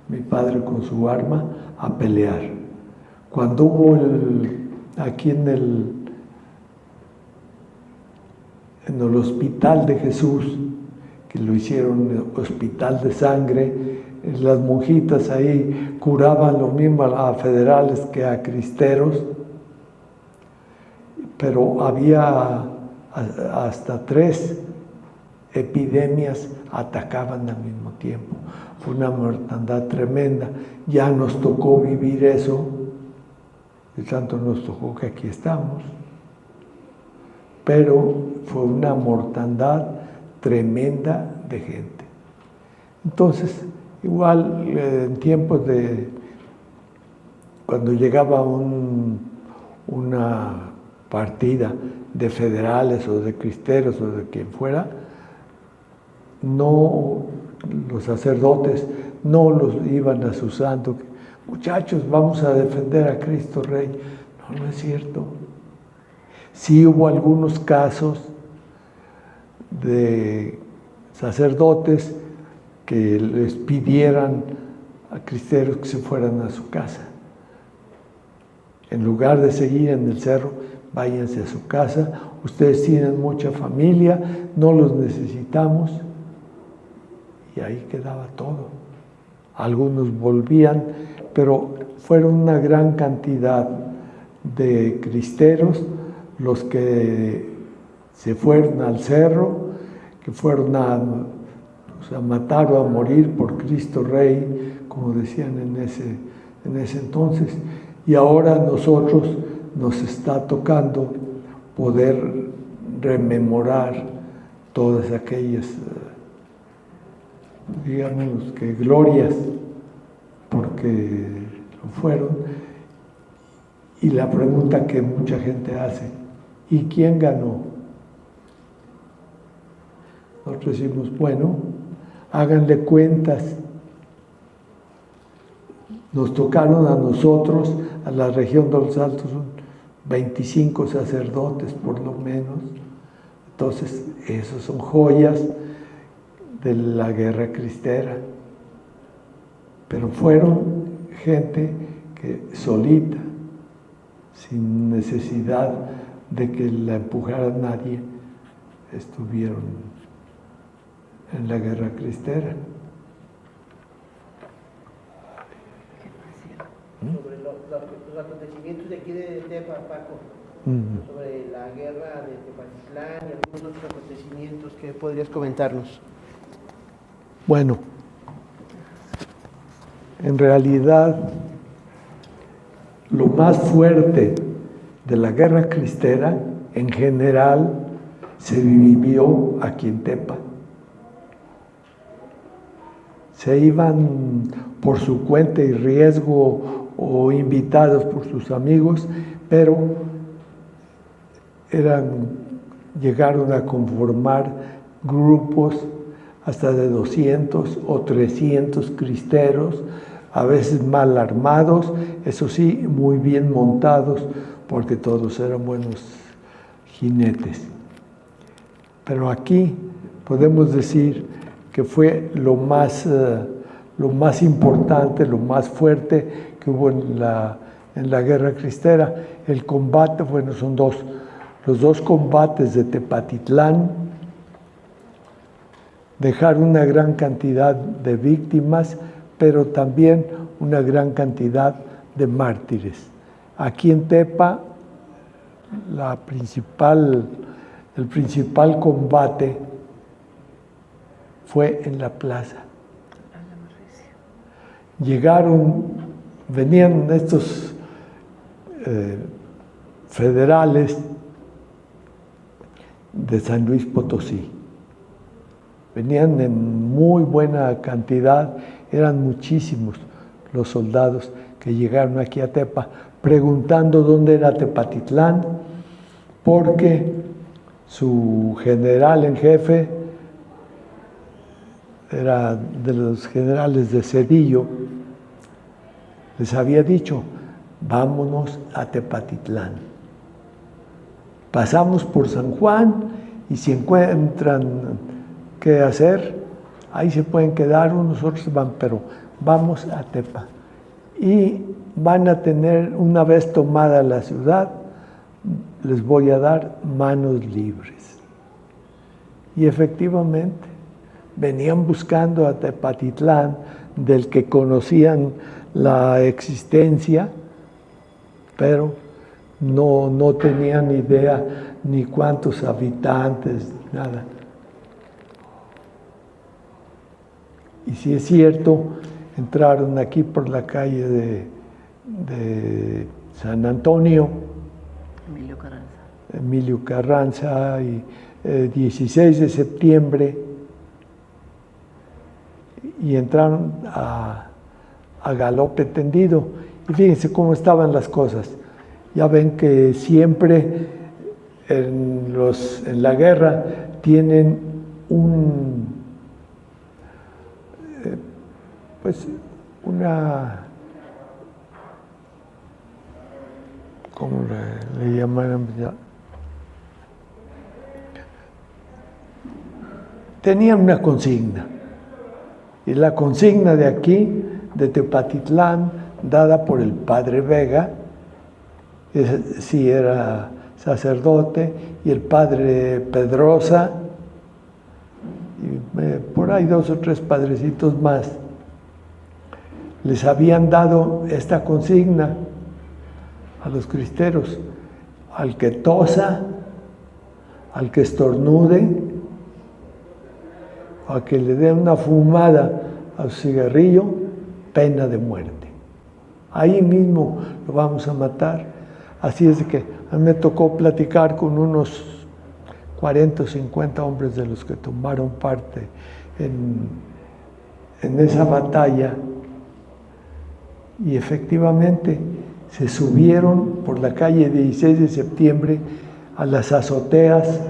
mi padre con su arma a pelear. Cuando hubo aquí en el Hospital de Jesús, que lo hicieron hospital de sangre, las monjitas ahí curaban lo mismo a federales que a cristeros, pero había hasta 3 epidemias atacaban al mismo tiempo. Fue una mortandad tremenda. Ya nos tocó vivir eso, y tanto nos tocó que aquí estamos. Pero fue una mortandad tremenda de gente. Entonces, igual en tiempos de cuando llegaba una partida de federales o de cristeros o de quien fuera, no, los sacerdotes no los iban asusando. Muchachos, vamos a defender a Cristo Rey. No, no es cierto. Sí hubo algunos casos de sacerdotes que les pidieran a cristeros que se fueran a su casa. En lugar de seguir en el cerro, váyanse a su casa. Ustedes tienen mucha familia, no los necesitamos. Y ahí quedaba todo. Algunos volvían, pero fueron una gran cantidad de cristeros los que se fueron al cerro, que fueron a matar o a morir por Cristo Rey, como decían en ese entonces. Y ahora a nosotros nos está tocando, poder rememorar todas aquellas, digamos que glorias, porque lo fueron. Y la pregunta que mucha gente hace, ¿y quién ganó? Nosotros decimos, bueno, háganle cuentas. Nos tocaron a nosotros, a la región de los Altos, 25 sacerdotes por lo menos. Entonces, esos son joyas de la guerra cristera. Pero fueron gente que solita, sin necesidad de que la empujara nadie, estuvieron en la guerra cristera. Sobre los acontecimientos de aquí de Tepa, Paco, sobre la guerra de Tepatitlán y algunos otros acontecimientos, ¿qué podrías comentarnos? Bueno, en realidad, lo más fuerte de la guerra cristera, en general, se vivió aquí en Tepa. Se iban por su cuenta y riesgo o invitados por sus amigos, pero llegaron a conformar grupos hasta de 200 o 300 cristeros, a veces mal armados, eso sí, muy bien montados, porque todos eran buenos jinetes. Pero aquí podemos decir que fue lo más importante, lo más fuerte que hubo en la guerra cristera. El combate, bueno, son los dos combates de Tepatitlán dejaron una gran cantidad de víctimas, pero también una gran cantidad de mártires. Aquí en Tepa, el principal combate fue en la plaza. Venían estos federales de San Luis Potosí. Venían en muy buena cantidad, eran muchísimos los soldados que llegaron aquí a Tepa, preguntando dónde era Tepatitlán, porque su general en jefe era de los generales de Cedillo, les había dicho, vámonos a Tepatitlán. Pasamos por San Juan y si encuentran qué hacer, ahí se pueden quedar, unos otros van, pero vamos a Tepa. Y van a tener, una vez tomada la ciudad, les voy a dar manos libres. Y efectivamente, venían buscando a Tepatitlán, del que conocían la existencia, pero no tenían idea ni cuántos habitantes, nada. Y si es cierto, entraron aquí por la calle de San Antonio, Emilio Carranza, y 16 de septiembre, y entraron a galope tendido. Y fíjense cómo estaban las cosas. Ya ven que siempre en la guerra tienen ¿cómo le llamaron? Tenían una consigna. Y la consigna de aquí, de Tepatitlán, dada por el padre Vega, sí era sacerdote, y el padre Pedrosa, y por ahí 2 o 3 padrecitos más, les habían dado esta consigna a los cristeros: al que tosa, al que estornude, a que le dé una fumada a su cigarrillo, pena de muerte. Ahí mismo lo vamos a matar. Así es de que a mí me tocó platicar con unos 40 o 50 hombres de los que tomaron parte en esa batalla, y efectivamente se subieron por la calle 16 de septiembre a las azoteas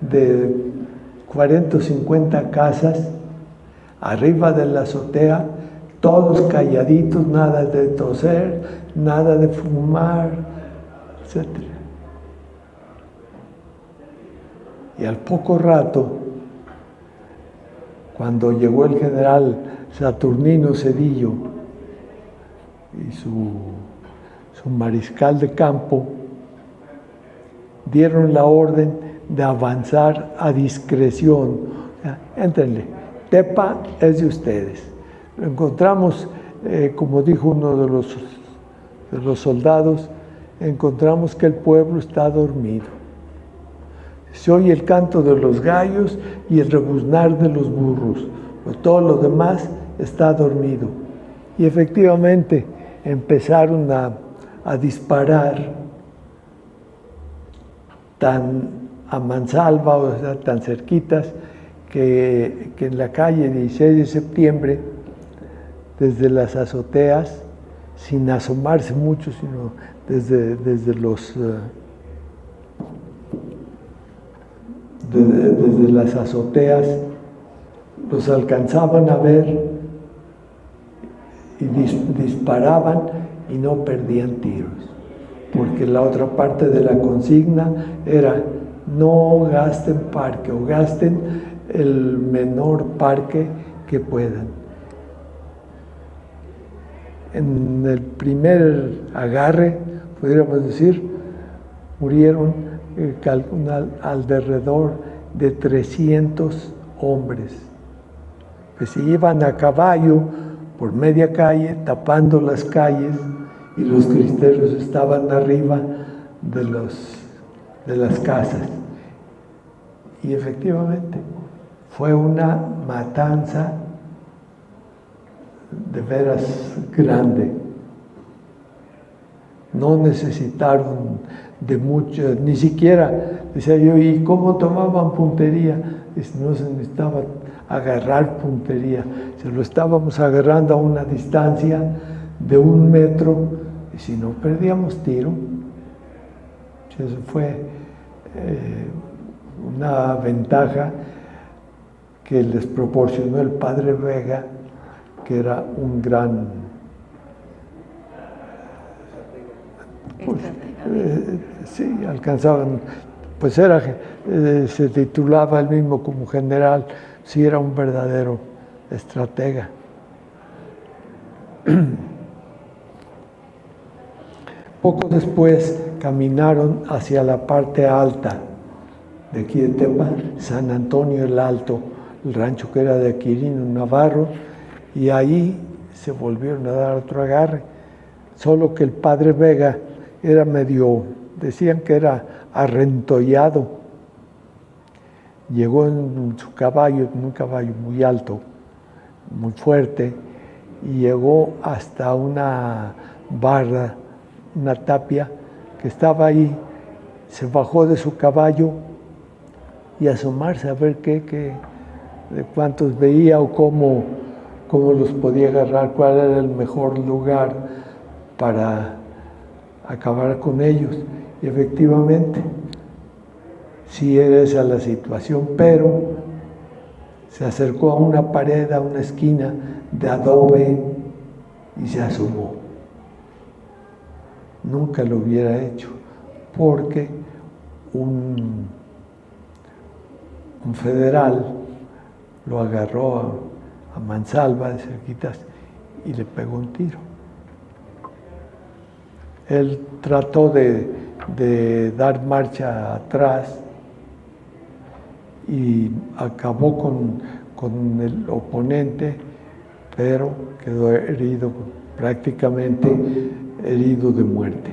de 40 o 50 casas. Arriba de la azotea, todos calladitos, nada de toser, nada de fumar, etc. Y al poco rato, cuando llegó el general Saturnino Cedillo y su mariscal de campo, dieron la orden de avanzar a discreción. O sea, éntrenle, Tepa es de ustedes. Lo encontramos, como dijo uno de los soldados, encontramos que el pueblo está dormido. Se oye el canto de los gallos y el rebuznar de los burros, pero todo lo demás está dormido. Y efectivamente empezaron a disparar tan a mansalva, o sea, tan cerquitas, que en la calle 16 de septiembre, desde las azoteas, sin asomarse mucho, sino desde las azoteas, los alcanzaban a ver y disparaban y no perdían tiros, porque la otra parte de la consigna era: no gasten parque, o gasten el menor parque que puedan. En el primer agarre, podríamos decir, murieron alrededor de 300 hombres, que se iban a caballo por media calle, tapando las calles, y los cristeros estaban arriba de las casas. Y efectivamente fue una matanza de veras grande. No necesitaron de mucho, ni siquiera, decía yo, ¿y cómo tomaban puntería? No se necesitaba agarrar puntería, se lo estábamos agarrando a una distancia de 1 metro, y si no perdíamos tiro. Eso fue una ventaja que les proporcionó el padre Vega, que era un gran sí, alcanzaban, pues se titulaba él mismo como general, sí, era un verdadero estratega. Poco después caminaron hacia la parte alta de aquí de Tepa, San Antonio el Alto, el rancho que era de Quirino Navarro, y ahí se volvieron a dar otro agarre, solo que el padre Vega era decían que era arrentollado. Llegó en su caballo, en un caballo muy alto, muy fuerte, y llegó hasta una barra, una tapia que estaba ahí. Se bajó de su caballo y asomarse a ver de cuántos veía o cómo los podía agarrar, cuál era el mejor lugar para acabar con ellos. Y efectivamente, sí era esa la situación, pero se acercó a una pared, a una esquina de adobe y se asomó. Nunca lo hubiera hecho, porque un federal lo agarró a mansalva de cerquitas y le pegó un tiro. Él trató de dar marcha atrás y acabó con el oponente, pero quedó herido, prácticamente herido de muerte.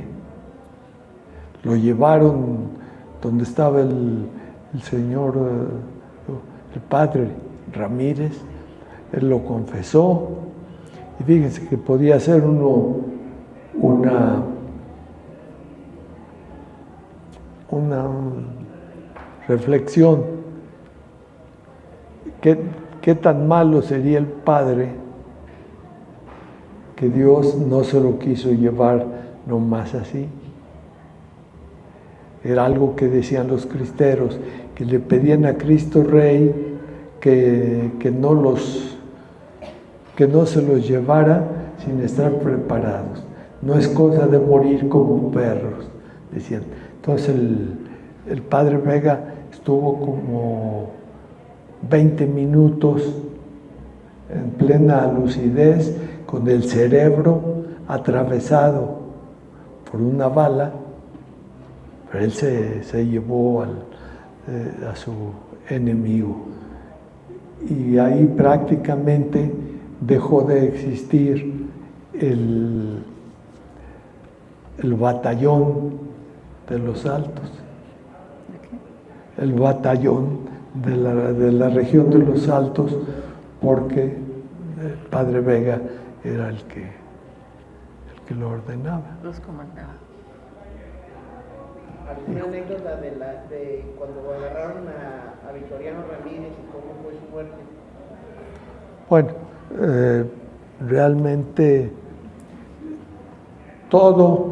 Lo llevaron donde estaba el señor, el padre Ramírez. Él lo confesó, y fíjense que podía ser una una reflexión. ¿Qué tan malo sería el padre que Dios no se lo quiso llevar nomás así? Era algo que decían los cristeros, que le pedían a Cristo Rey que no se los llevara sin estar preparados. No es cosa de morir como perros, decían. Entonces el padre Vega estuvo como 20 minutos en plena lucidez, con el cerebro atravesado por una bala, pero él se llevó a su enemigo. Y ahí prácticamente dejó de existir el batallón de los Altos, el batallón de la región de los Altos, porque el padre Vega era el que lo ordenaba. Los comandaba. ¿Alguna anécdota de cuando agarraron a Victoriano Ramírez y cómo fue su muerte? Bueno, realmente todo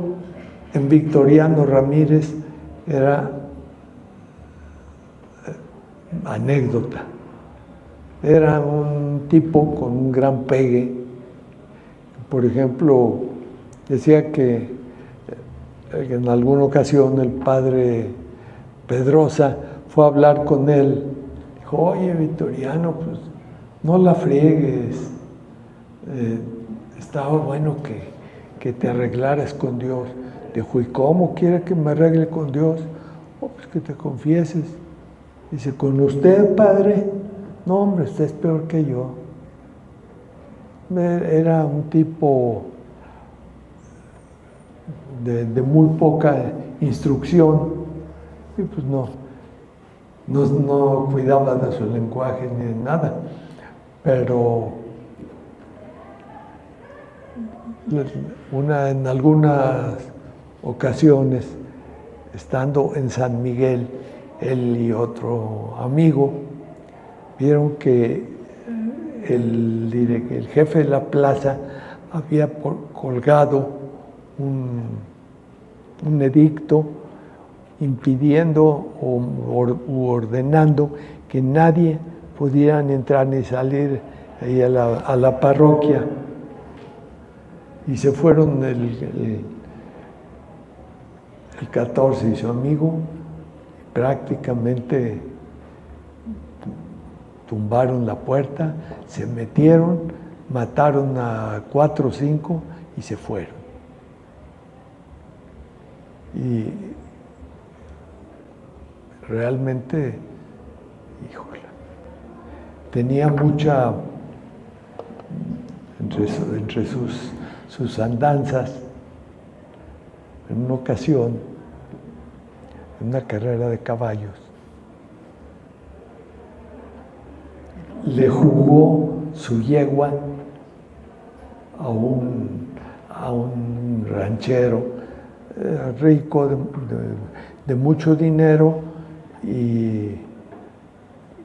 en Victoriano Ramírez era anécdota. Era un tipo con un gran pegue. Por ejemplo, decía que en alguna ocasión el padre Pedrosa fue a hablar con él. Dijo: oye, Victoriano, pues no la friegues. Estaba bueno que te arreglaras con Dios. Dijo: ¿y cómo quiere que me arregle con Dios? Oh, pues que te confieses. Dice: ¿con usted, padre? No, hombre, usted es peor que yo. Era un tipo de muy poca instrucción, y pues no cuidaba de su lenguaje ni de nada, pero en algunas ocasiones, estando en San Miguel, él y otro amigo vieron que el jefe de la plaza había colgado un edicto impidiendo u ordenando que nadie pudiera entrar ni salir ahí a la parroquia. Y se fueron el 14 y su amigo, prácticamente tumbaron la puerta, se metieron, mataron a 4 o 5 y se fueron. Y realmente, híjole, tenía mucha, entre sus andanzas, en una ocasión, en una carrera de caballos, le jugó su yegua a un ranchero rico, de mucho dinero y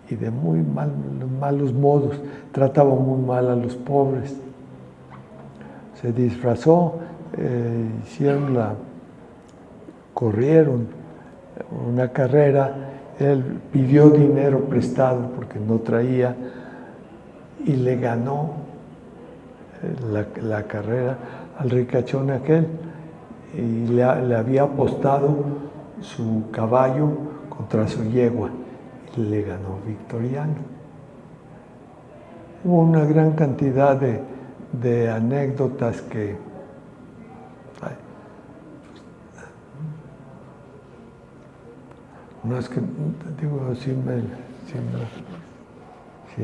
de muy malos modos. Trataba muy mal a los pobres. Se disfrazó, corrieron una carrera. Él pidió dinero prestado porque no traía y le ganó la carrera al ricachón aquel, y le había apostado su caballo contra su yegua y le ganó Victoriano. Hubo una gran cantidad de anécdotas que no es que digo, sí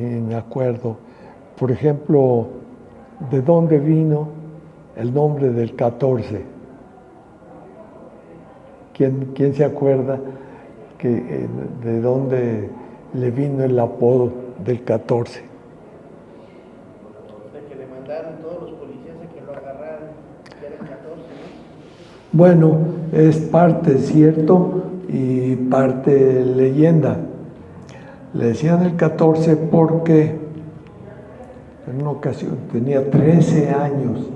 me acuerdo. Por ejemplo, ¿de dónde vino el nombre del 14? ¿Quién se acuerda de dónde le vino el apodo del 14? De que le mandaron todos los policías a que lo agarraran, que era el 14, ¿no? Bueno, es parte cierto y parte leyenda. Le decían el 14 porque en una ocasión tenía 13 años,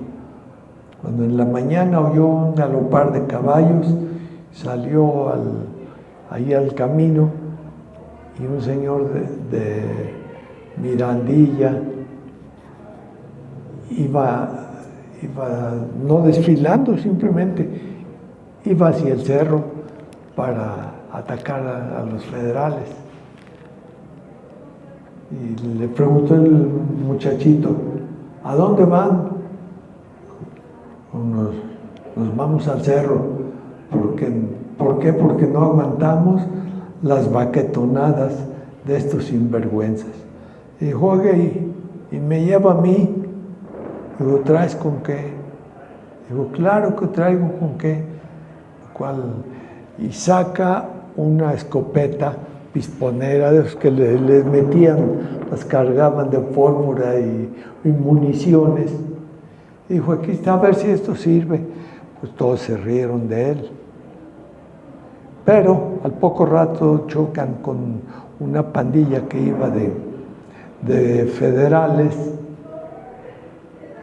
cuando en la mañana oyó un galopar de caballos, salió ahí al camino y un señor de Mirandilla iba no desfilando, simplemente iba hacia el cerro para atacar a los federales. Y le preguntó el muchachito, ¿a dónde van? Nos vamos al cerro. ¿Por qué? Porque no aguantamos las baquetonadas de estos sinvergüenzas. Y dijo, oye, y me lleva a mí. Digo, ¿traes con qué? Digo, claro que traigo con qué. ¿Cuál? Y saca una escopeta pisponera de los que les metían, las cargaban de pólvora y municiones. Y dijo, aquí está, a ver si esto sirve. Pues todos se rieron de él. Pero al poco rato chocan con una pandilla que iba de federales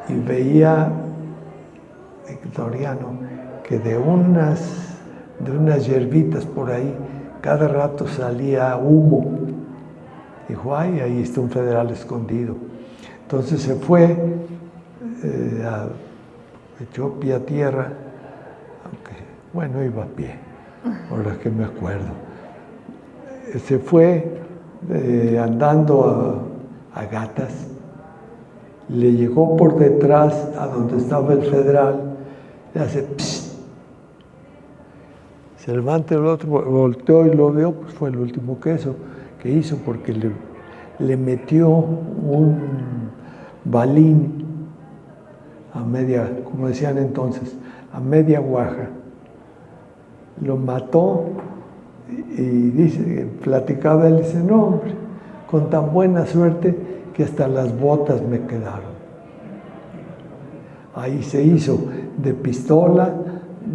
y veía Victoriano que de unas hierbitas por ahí cada rato salía humo. Dijo, ay, ahí está un federal escondido. Entonces se fue, echó pie a tierra, aunque, bueno, iba a pie, ahora que me acuerdo. Se fue andando a gatas, le llegó por detrás a donde estaba el federal, le hace psst. Se levanta el otro, volteó y lo vio, pues fue el último que hizo, porque le metió un balín a media, como decían entonces, a media guaja. Lo mató y platicaba él, dice, no hombre, con tan buena suerte que hasta las botas me quedaron. Ahí se hizo de pistola,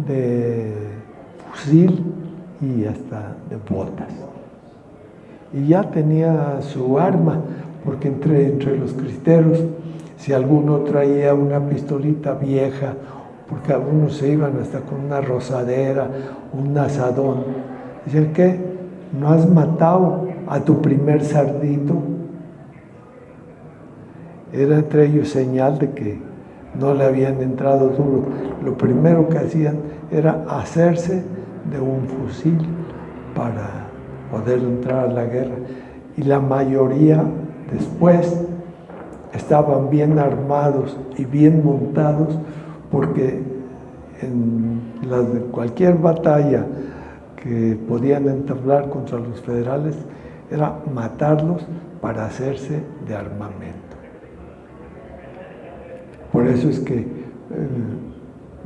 de fusil y hasta de botas. Y ya tenía su arma, porque entre los cristeros, si alguno traía una pistolita vieja, porque algunos se iban hasta con una rosadera, un asadón, dicen, ¿qué? ¿No has matado a tu primer cerdito? Era entre ellos señal de que no le habían entrado duro. Lo primero que hacían era hacerse de un fusil para poder entrar a la guerra. Y la mayoría después estaban bien armados y bien montados, porque en cualquier batalla que podían entablar contra los federales era matarlos para hacerse de armamento. Por eso es que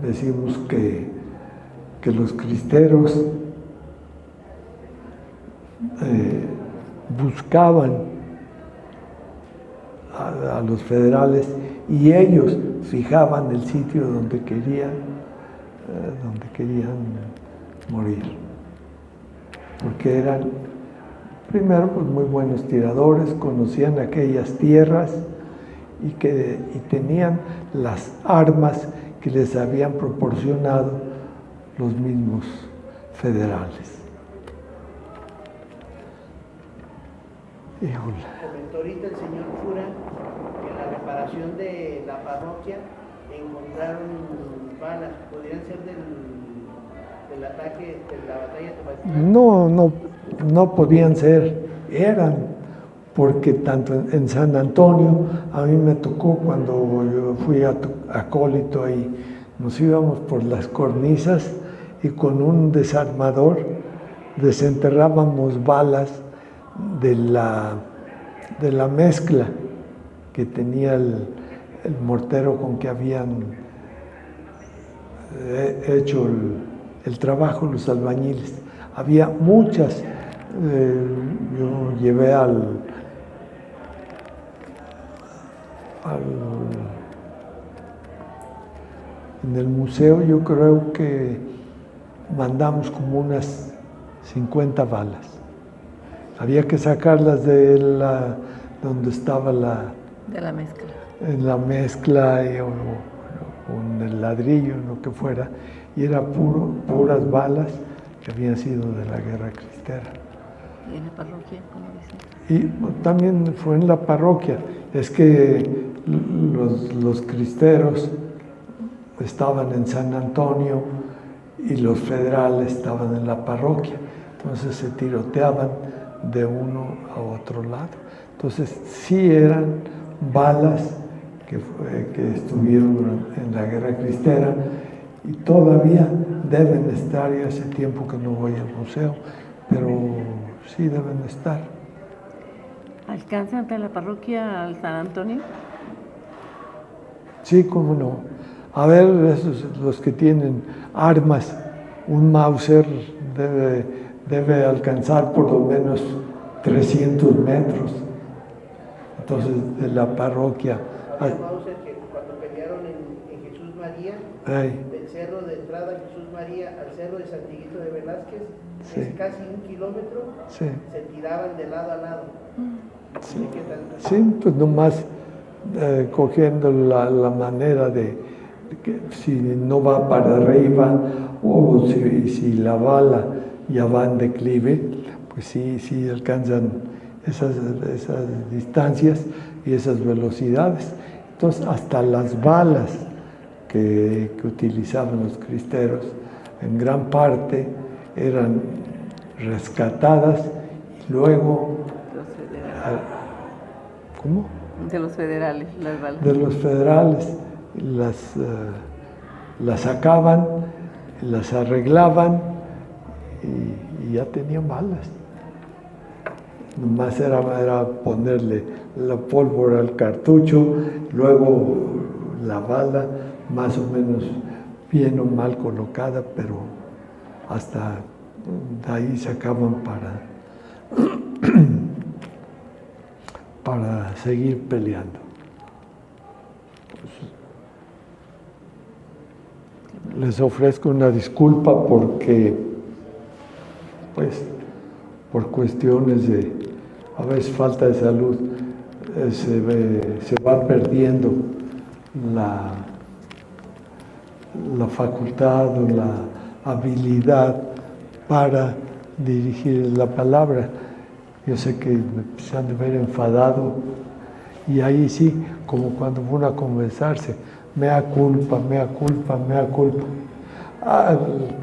decimos que los cristeros buscaban a los federales y ellos fijaban el sitio donde querían morir, porque eran primero pues muy buenos tiradores, conocían aquellas tierras y tenían las armas que les habían proporcionado los mismos federales. Comentó ahorita el señor cura que en la reparación de la parroquia encontraron balas, ¿podrían ser del ataque, de la batalla de Tepatitlán? No podían ser, eran, porque tanto en San Antonio, a mí me tocó cuando yo fui acólito ahí, nos íbamos por las cornisas y con un desarmador desenterrábamos balas de la mezcla que tenía el mortero con que habían hecho el trabajo los albañiles. Había muchas, yo llevé en el museo, yo creo que mandamos como unas 50 balas. Había que sacarlas de donde estaba De la mezcla. en la mezcla o en el ladrillo, lo que fuera, y era puras balas que habían sido de la guerra cristera. ¿Y en la parroquia, cómo dicen? Y también fue en la parroquia. Es que los cristeros estaban en San Antonio y los federales estaban en la parroquia. Entonces se tiroteaban de uno a otro lado. Entonces sí eran balas que estuvieron en la guerra cristera y todavía deben estar, y hace tiempo que no voy al museo, pero sí deben estar. ¿Alcanzan de la parroquia al San Antonio? Sí, cómo no. A ver, esos, los que tienen armas, un Mauser debe alcanzar por lo menos 300 metros. Entonces, de la parroquia. Mauser, que cuando pelearon en Jesús María, del cerro de entrada Jesús María al cerro de Santiguito de Velázquez, sí, es casi 1 kilómetro, sí, se tiraban de lado a lado. sí, sí, pues nomás cogiendo la manera de que si no va para arriba o si la bala ya va en declive, pues sí alcanzan esas distancias y esas velocidades. Entonces, hasta las balas que utilizaban los cristeros, en gran parte eran rescatadas y luego... Los federales. ¿Cómo? De los federales, las balas. De los federales, las sacaban, las arreglaban y ya tenían balas. Nomás era ponerle la pólvora al cartucho, luego la bala más o menos bien o mal colocada, pero hasta de ahí sacaban para seguir peleando. Les ofrezco una disculpa porque, pues, por cuestiones de, a veces falta de salud, se va perdiendo la facultad o la habilidad para dirigir la palabra. Yo sé que se han de ver enfadado y ahí sí, como cuando van a conversarse, mea culpa, mea culpa, mea culpa.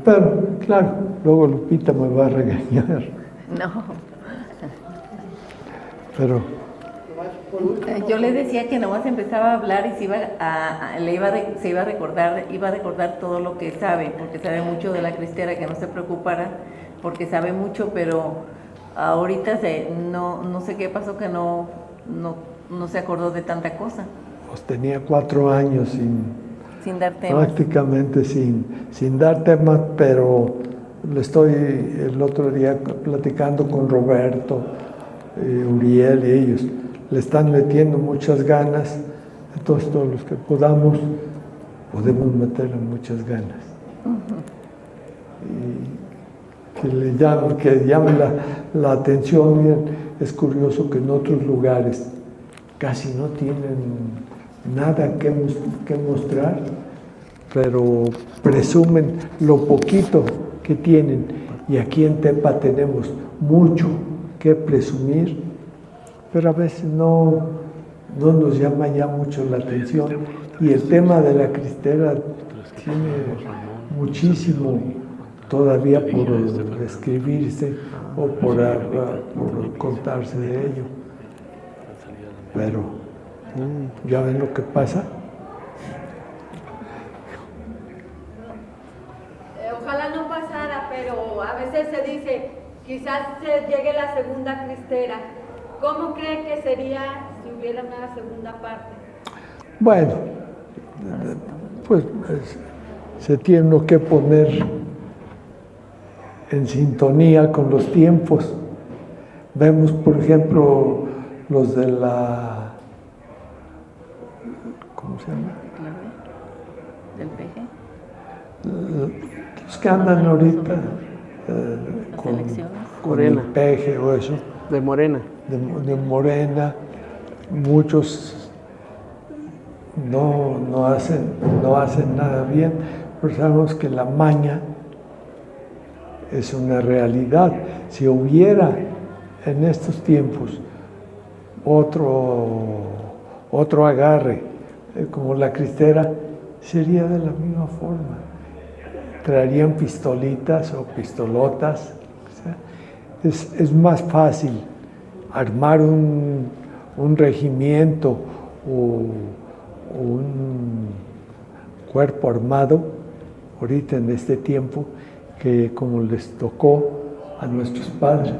Pero, claro, luego Lupita me va a regañar. No. Pero... Yo le decía que nomás empezaba a hablar y se iba a recordar todo lo que sabe, porque sabe mucho de la cristera, que no se preocupara, porque sabe mucho, pero ahorita no sé qué pasó, que no se acordó de tanta cosa. Pues tenía 4 años sin dar temas. Prácticamente sin dar temas, pero le estoy el otro día platicando con Roberto, Uriel y ellos. Le están metiendo muchas ganas, entonces todos los que podemos meterle muchas ganas. Y que llame la atención. Miren, es curioso que en otros lugares casi no tienen nada que mostrar, pero presumen lo poquito que tienen. Y aquí en Tepa tenemos mucho que presumir, pero a veces no nos llama ya mucho la atención. Y el tema de la cristera tiene muchísimo todavía por escribirse o por contarse de ello. Pero ya ven lo que pasa. Ojalá no pasara, pero a veces se dice, quizás se llegue la segunda cristera. ¿Cómo cree que sería si hubiera una segunda parte? Bueno, pues se tiene uno que poner en sintonía con los tiempos. Vemos, por ejemplo, los de la... ¿Cómo se llama? ¿Del PG? Los que andan ahorita con el peje o eso. De Morena. De Morena, muchos no hacen nada bien, pero sabemos que la maña es una realidad. Si hubiera en estos tiempos otro agarre como la cristera, sería de la misma forma. Traerían pistolitas o pistolotas. O sea, es más fácil armar un regimiento o un cuerpo armado ahorita en este tiempo que como les tocó a nuestros padres.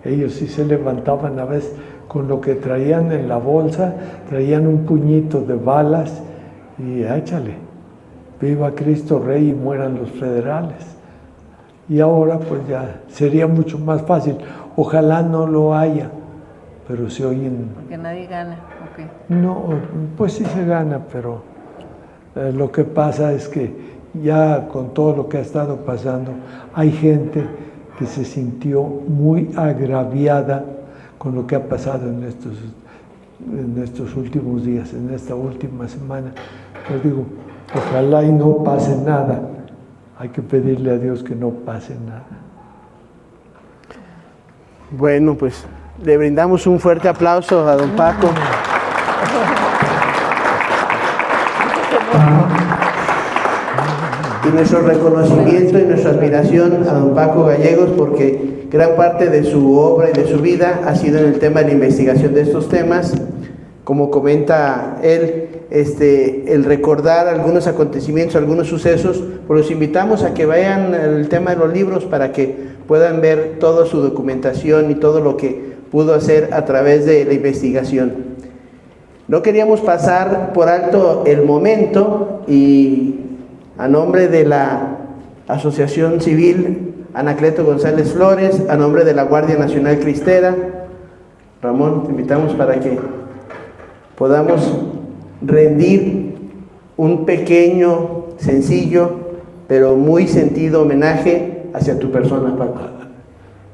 Ellos sí se levantaban a veces con lo que traían en la bolsa, traían un puñito de balas y échale, viva Cristo Rey y mueran los federales. Y ahora pues ya sería mucho más fácil. Ojalá no lo haya, pero se oyen... Porque nadie gana, ok. No, pues sí se gana, pero lo que pasa es que ya con todo lo que ha estado pasando, hay gente que se sintió muy agraviada con lo que ha pasado en estos últimos días, en esta última semana. Pues digo, ojalá y no pase nada. Hay que pedirle a Dios que no pase nada. Bueno, pues le brindamos un fuerte aplauso a don Paco. Y nuestro reconocimiento y nuestra admiración a don Paco Gallegos, porque gran parte de su obra y de su vida ha sido en el tema de la investigación de estos temas. Como comenta él, el recordar algunos acontecimientos, algunos sucesos, pues los invitamos a que vayan al tema de los libros para que puedan ver toda su documentación y todo lo que pudo hacer a través de la investigación. No queríamos pasar por alto el momento y a nombre de la Asociación Civil Anacleto González Flores, a nombre de la Guardia Nacional Cristera, Ramón, te invitamos para que podamos rendir un pequeño, sencillo, pero muy sentido homenaje hacia tu persona, Paco.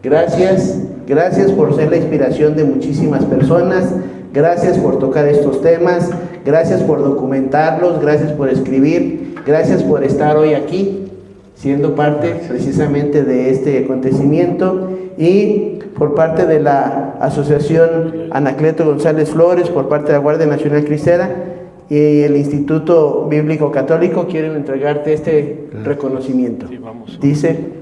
Gracias, gracias por ser la inspiración de muchísimas personas, gracias por tocar estos temas, gracias por documentarlos, gracias por escribir, gracias por estar hoy aquí, siendo parte precisamente de este acontecimiento, y por parte de la Asociación Anacleto González Flores, por parte de la Guardia Nacional Cristera y el Instituto Bíblico Católico, quieren entregarte este reconocimiento. Dice: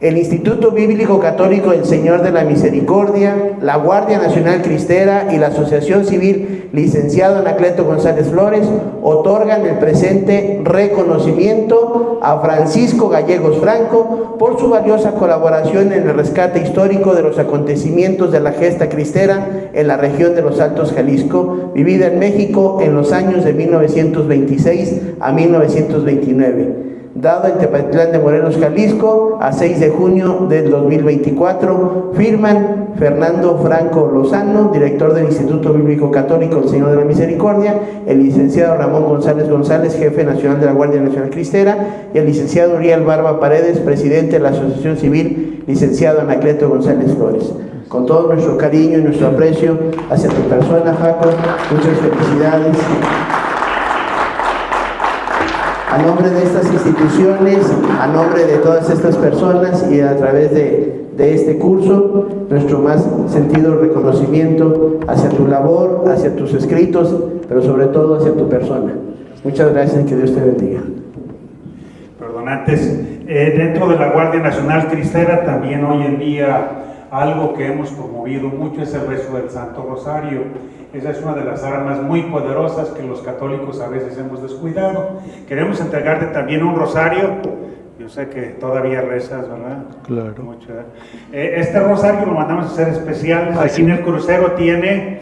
el Instituto Bíblico Católico El Señor de la Misericordia, la Guardia Nacional Cristera y la Asociación Civil Licenciado Anacleto González Flores otorgan el presente reconocimiento a Francisco Gallegos Franco por su valiosa colaboración en el rescate histórico de los acontecimientos de la gesta cristera en la región de los Altos Jalisco, vivida en México en los años de 1926 a 1929. Dado en Tepatitlán de Morelos, Jalisco, a 6 de junio del 2024, firman Fernando Franco Lozano, director del Instituto Bíblico Católico El Señor de la Misericordia, el licenciado Ramón González González, jefe nacional de la Guardia Nacional Cristera, y el licenciado Uriel Barba Paredes, presidente de la Asociación Civil, licenciado Anacleto González Flores. Con todo nuestro cariño y nuestro aprecio hacia tu persona, Paco, muchas felicidades. A nombre de estas instituciones, a nombre de todas estas personas y a través de este curso, nuestro más sentido reconocimiento hacia tu labor, hacia tus escritos, pero sobre todo hacia tu persona. Muchas gracias y que Dios te bendiga. Perdón, antes, dentro de la Guardia Nacional Cristera también hoy en día algo que hemos promovido mucho es el rezo del Santo Rosario. Esa es una de las armas muy poderosas que los católicos a veces hemos descuidado. Queremos entregarte también un rosario. Yo sé que todavía rezas, ¿verdad? Claro. Mucho, este rosario lo mandamos a hacer especial. Aquí en el crucero tiene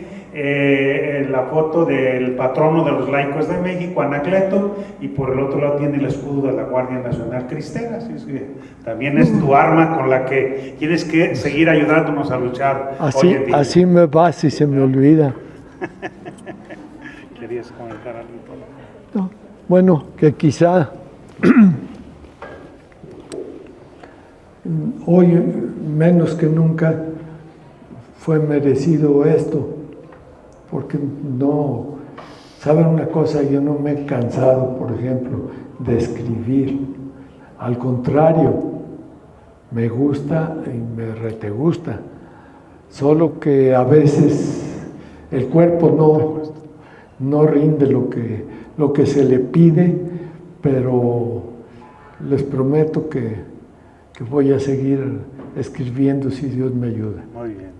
la foto del patrono de los laicos de México, Anacleto, y por el otro lado tiene el escudo de la Guardia Nacional Cristera. Así es que también es tu arma con la que tienes que seguir ayudándonos a luchar hoy en día. Así me va si se me olvida. ¿Querías comentar algo? No, bueno, que quizá Hoy, menos que nunca, fue merecido esto, porque no, ¿saben una cosa? Yo no me he cansado, por ejemplo, de escribir. Al contrario, me gusta y me retegusta. Solo que a veces el cuerpo no rinde lo que se le pide, pero les prometo que voy a seguir escribiendo si Dios me ayuda. Muy bien.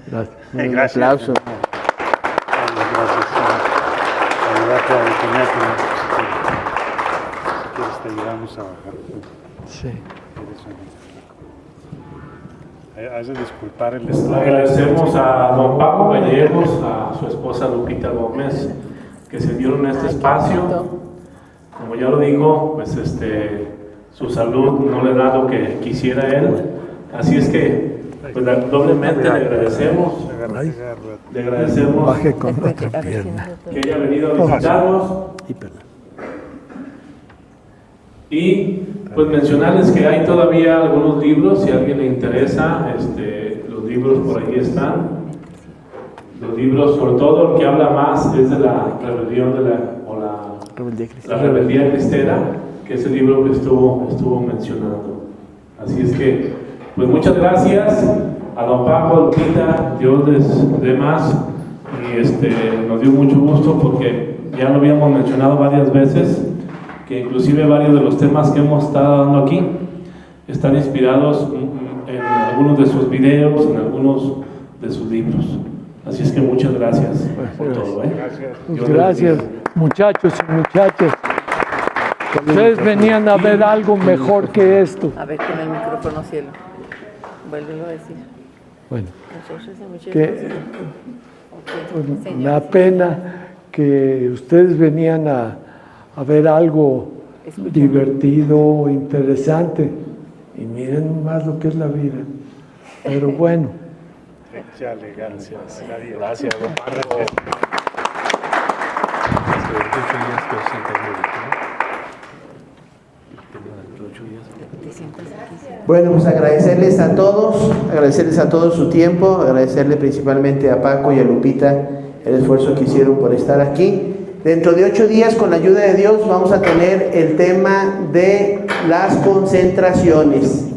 Gracias. Un aplauso. Gracias. Si quieres te ayudamos a bajar. Sí. Has de disculpar el Les agradecemos a don Paco Gallegos, a su esposa Lupita Gómez, que se dieron este espacio. Como ya lo digo, pues su salud no le da lo que quisiera él. Así es que pues, doblemente le agradecemos. Le agradecemos Baje con la otra pierna. que haya venido a visitarnos. Y pues mencionarles que hay todavía algunos libros, si a alguien le interesa, los libros por ahí están. Los libros, sobre todo el que habla más es de la rebelión la rebeldía cristera, que es el libro que estuvo mencionando. Así es que, pues muchas gracias a don Paco, Lupita, Dios les dé más, y nos dio mucho gusto porque ya lo habíamos mencionado varias veces, que inclusive varios de los temas que hemos estado dando aquí están inspirados en algunos de sus videos, en algunos de sus libros. Así es que muchas gracias por todo. Gracias, muchachos y muchachas. Ustedes venían a ver algo mejor que esto. A ver, con el micrófono, cielo. Vuélvelo a decir. Bueno, Muchas que gracias. pues, me da pena que ustedes venían a ver algo divertido, interesante, y miren más lo que es la vida. Pero bueno. Gracias, don Paco. Bueno, pues agradecerles a todos su tiempo, agradecerle principalmente a Paco y a Lupita el esfuerzo que hicieron por estar aquí. Dentro de 8 días, con la ayuda de Dios, vamos a tener el tema de las concentraciones.